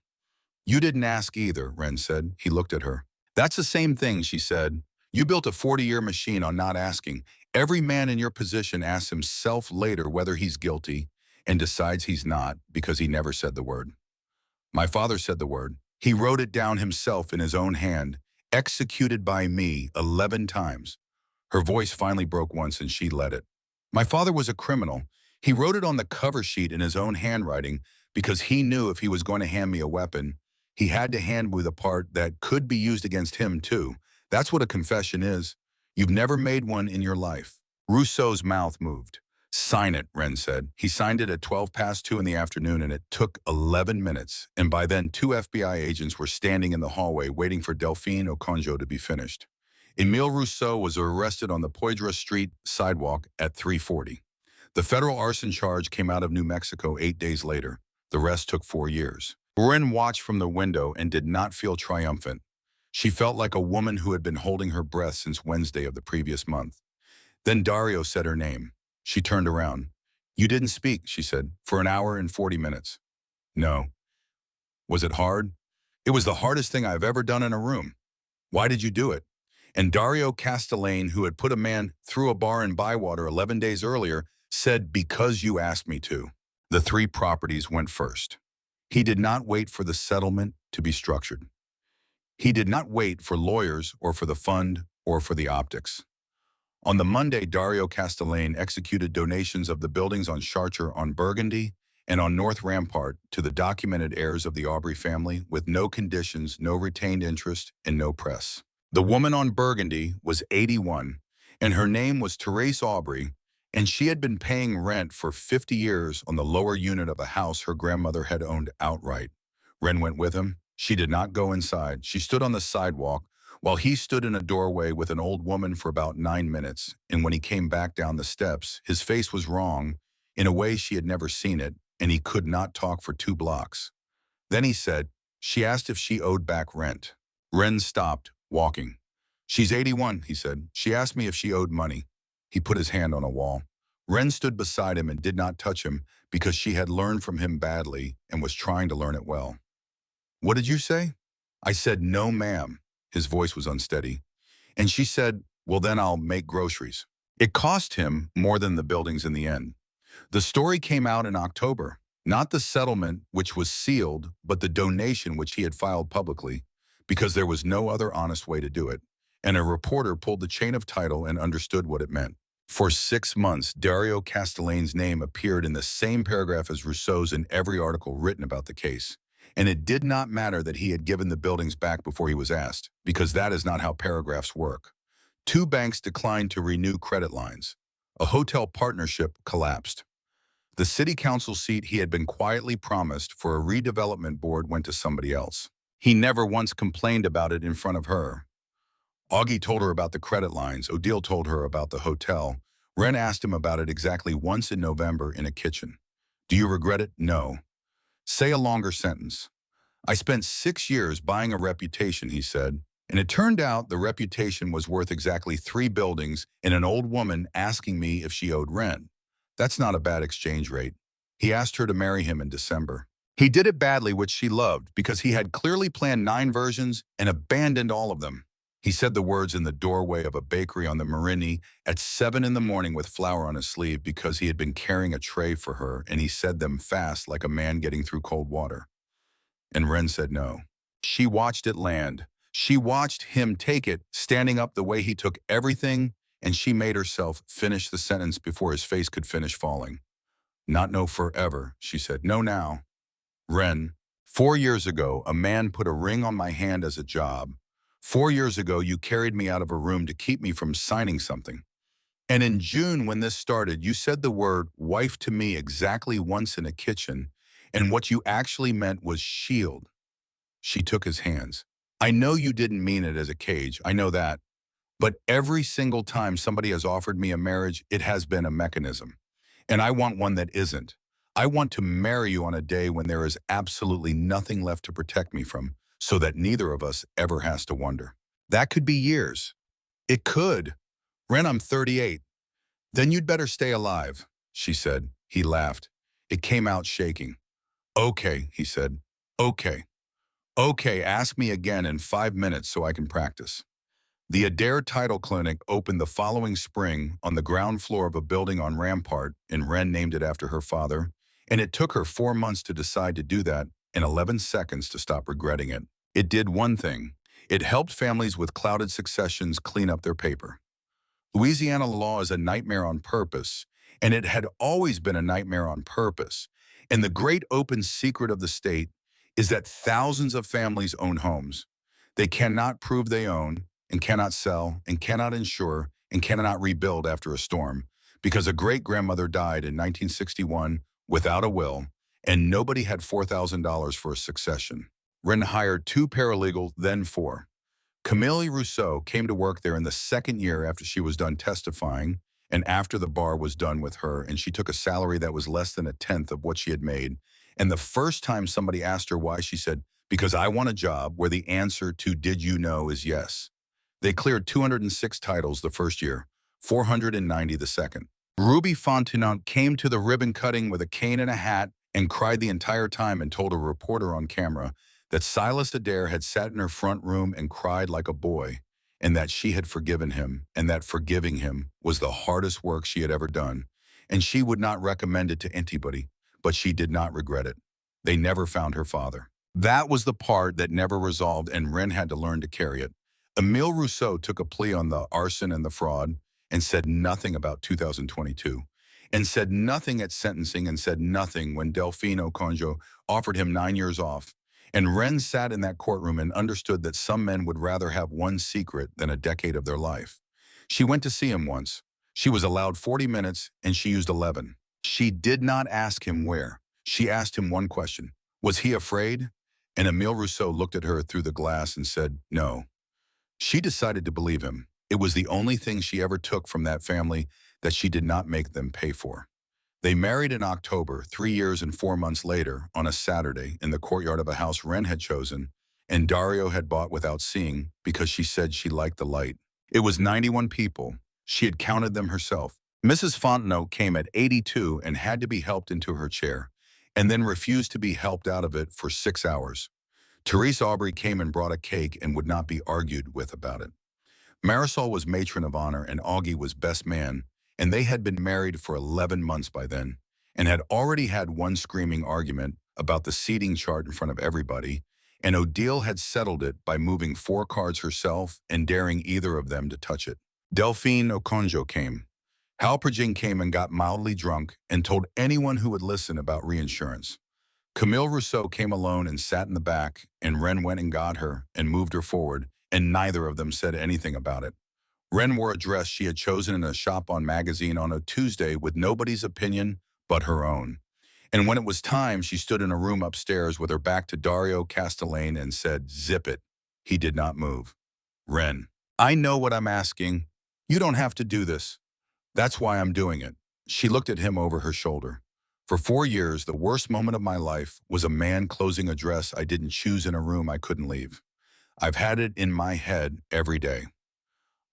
"You didn't ask either," Ren said. He looked at her. "That's the same thing," she said. "You built a 40-year machine on not asking. Every man in your position asks himself later whether he's guilty and decides he's not because he never said the word. My father said the word. He wrote it down himself in his own hand, executed by me 11 times. Her voice finally broke once and she let it. "My father was a criminal. He wrote it on the cover sheet in his own handwriting because he knew if he was going to hand me a weapon, he had to hand me the part that could be used against him too. That's what a confession is. You've never made one in your life." Rousseau's mouth moved. "Sign it," Ren said. He signed it at 12 past 2 in the afternoon, and it took 11 minutes. And by then, 2 FBI agents were standing in the hallway waiting for Delphine Okonjo to be finished. Emile Rousseau was arrested on the Poydras Street sidewalk at 3:40. The federal arson charge came out of New Mexico 8 days later. The rest took 4 years. Ren watched from the window and did not feel triumphant. She felt like a woman who had been holding her breath since Wednesday of the previous month. Then Dario said her name. She turned around. "You didn't speak," she said, "for an hour and 40 minutes. "No." "Was it hard?" "It was the hardest thing I've ever done in a room." "Why did you do it?" And Dario Castellane, who had put a man through a bar in Bywater 11 days earlier, said, "Because you asked me to." The 3 properties went first. He did not wait for the settlement to be structured. He did not wait for lawyers or for the fund or for the optics. On the Monday, Dario Castellane executed donations of the buildings on Chartres on Burgundy and on North Rampart to the documented heirs of the Aubry family with no conditions, no retained interest, and no press. The woman on Burgundy was 81, and her name was Therese Aubry, and she had been paying rent for 50 years on the lower unit of a house her grandmother had owned outright. Ren went with him. She did not go inside. She stood on the sidewalk, while he stood in a doorway with an old woman for about 9 minutes, and when he came back down the steps, his face was wrong, in a way she had never seen it, and he could not talk for 2 blocks. Then he said, "She asked if she owed back rent." Ren stopped, walking. "She's 81, he said. "She asked me if she owed money." He put his hand on a wall. Ren stood beside him and did not touch him because she had learned from him badly and was trying to learn it well. "What did you say?" "I said, 'No, ma'am.'" His voice was unsteady. "And she said, 'Well, then I'll make groceries.'" It cost him more than the buildings in the end. The story came out in October, not the settlement, which was sealed, but the donation, which he had filed publicly, because there was no other honest way to do it. And a reporter pulled the chain of title and understood what it meant. For 6 months, Dario Castellane's name appeared in the same paragraph as Rousseau's in every article written about the case. And it did not matter that he had given the buildings back before he was asked, because that is not how paragraphs work. 2 banks declined to renew credit lines. A hotel partnership collapsed. The city council seat he had been quietly promised for a redevelopment board went to somebody else. He never once complained about it in front of her. Augie told her about the credit lines. Odile told her about the hotel. Ren asked him about it exactly once in November in a kitchen. "Do you regret it?" "No." "Say a longer sentence." "I spent 6 years buying a reputation," he said, "and it turned out the reputation was worth exactly 3 buildings and an old woman asking me if she owed rent. That's not a bad exchange rate." He asked her to marry him in December. He did it badly, which she loved, because he had clearly planned 9 versions and abandoned all of them. He said the words in the doorway of a bakery on the Marini at 7 in the morning with flour on his sleeve because he had been carrying a tray for her, and he said them fast like a man getting through cold water. And Ren said no. She watched it land. She watched him take it, standing up the way he took everything, and she made herself finish the sentence before his face could finish falling. "Not no forever," she said. "No now." "Ren, 4 years ago, a man put a ring on my hand as a job. 4 years ago, you carried me out of a room to keep me from signing something. And in June, when this started, you said the word wife to me exactly once in a kitchen, and what you actually meant was shield. She took his hands. I know you didn't mean it as a cage, I know that. But every single time somebody has offered me a marriage, it has been a mechanism. And I want one that isn't. I want to marry you on a day when there is absolutely nothing left to protect me from, so that neither of us ever has to wonder. That could be years. It could. Ren, I'm 38. Then you'd better stay alive, she said. He laughed. It came out shaking. Okay, he said. Okay. Okay, ask me again in 5 minutes so I can practice. The Adair Title Clinic opened the following spring on the ground floor of a building on Rampart, and Wren named it after her father, and it took her 4 months to decide to do that and 11 seconds to stop regretting it. It did one thing. It helped families with clouded successions clean up their paper. Louisiana law is a nightmare on purpose, and it had always been a nightmare on purpose. And the great open secret of the state is that thousands of families own homes. They cannot prove they own, and cannot sell, and cannot insure, and cannot rebuild after a storm, because a great-grandmother died in 1961 without a will, and nobody had $4,000 for a succession. Wren hired 2 paralegals, then 4. Camille Rousseau came to work there in the second year after she was done testifying and after the bar was done with her, and she took a salary that was less than a tenth of what she had made. And the first time somebody asked her why, she said, because I want a job where the answer to did you know is yes. They cleared 206 titles the first year, 490 the second. Ruby Fontenot came to the ribbon cutting with a cane and a hat and cried the entire time and told a reporter on camera that Silas Adair had sat in her front room and cried like a boy, and that she had forgiven him, and that forgiving him was the hardest work she had ever done, and she would not recommend it to anybody, but she did not regret it. They never found her father. That was the part that never resolved, and Wren had to learn to carry it. Emile Rousseau took a plea on the arson and the fraud and said nothing about 2022, and said nothing at sentencing, and said nothing when Delphine Okonjo offered him 9 years off. And Wren sat in that courtroom and understood that some men would rather have one secret than a decade of their life. She went to see him once. She was allowed 40 minutes, and she used 11. She did not ask him where. She asked him one question. Was he afraid? And Emile Rousseau looked at her through the glass and said, no. She decided to believe him. It was the only thing she ever took from that family that she did not make them pay for. They married in October, 3 years and 4 months later, on a Saturday in the courtyard of a house Wren had chosen, and Dario had bought without seeing because she said she liked the light. It was 91 people. She had counted them herself. Mrs. Fontenot came at 82 and had to be helped into her chair, and then refused to be helped out of it for 6 hours. Therese Aubry came and brought a cake and would not be argued with about it. Marisol was matron of honor and Augie was best man, and they had been married for 11 months by then, and had already had one screaming argument about the seating chart in front of everybody, and Odile had settled it by moving 4 cards herself and daring either of them to touch it. Delphine Okonjo came. Halperjing came and got mildly drunk and told anyone who would listen about reinsurance. Camille Rousseau came alone and sat in the back, and Wren went and got her and moved her forward, and neither of them said anything about it. Wren wore a dress she had chosen in a shop on magazine on a Tuesday with nobody's opinion but her own. And when it was time, she stood in a room upstairs with her back to Dario Castellane and said, zip it. He did not move. Wren, I know what I'm asking. You don't have to do this. That's why I'm doing it. She looked at him over her shoulder. For 4 years, the worst moment of my life was a man closing a dress I didn't choose in a room I couldn't leave. I've had it in my head every day.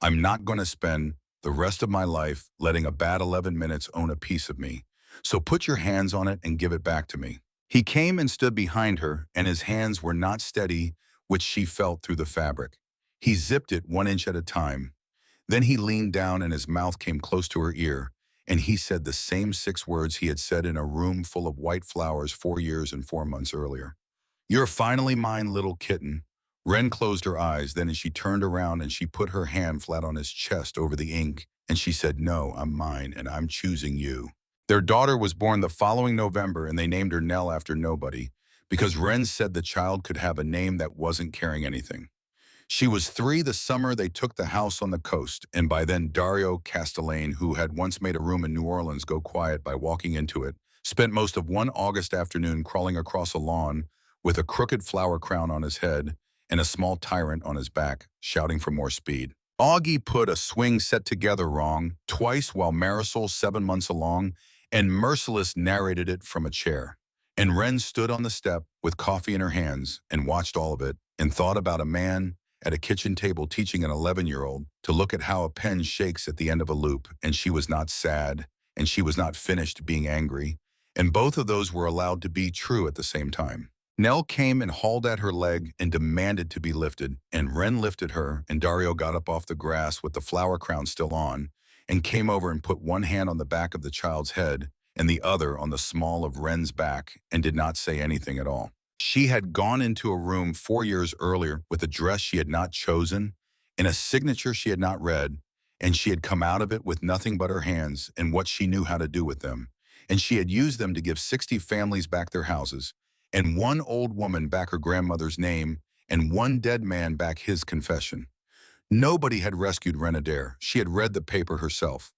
I'm not going to spend the rest of my life letting a bad 11 minutes own a piece of me. So put your hands on it and give it back to me. He came and stood behind her, and his hands were not steady, which she felt through the fabric. He zipped it 1 inch at a time. Then he leaned down and his mouth came close to her ear, and he said the same 6 words he had said in a room full of white flowers 4 years and 4 months earlier. You're finally mine, little kitten. Wren closed her eyes, then as she turned around and she put her hand flat on his chest over the ink, and she said, no, I'm mine, and I'm choosing you. Their daughter was born the following November, and they named her Nell after nobody, because Wren said the child could have a name that wasn't carrying anything. She was 3 the summer they took the house on the coast, and by then Dario Castellane, who had once made a room in New Orleans go quiet by walking into it, spent most of one August afternoon crawling across a lawn with a crooked flower crown on his head and a small tyrant on his back, shouting for more speed. Augie put a swing set together wrong, twice while Marisol 7 months along, and Merciless narrated it from a chair. And Wren stood on the step with coffee in her hands and watched all of it and thought about a man at a kitchen table teaching an 11-year-old to look at how a pen shakes at the end of a loop, and she was not sad, and she was not finished being angry, and both of those were allowed to be true at the same time. Nell came and hauled at her leg and demanded to be lifted, and Wren lifted her, and Dario got up off the grass with the flower crown still on, and came over and put one hand on the back of the child's head and the other on the small of Wren's back, and did not say anything at all. She had gone into a room 4 years earlier with a dress she had not chosen and a signature she had not read, and she had come out of it with nothing but her hands and what she knew how to do with them. And she had used them to give 60 families back their houses, and one old woman back her grandmother's name, and one dead man back his confession. Nobody had rescued Renadair. She had read the paper herself.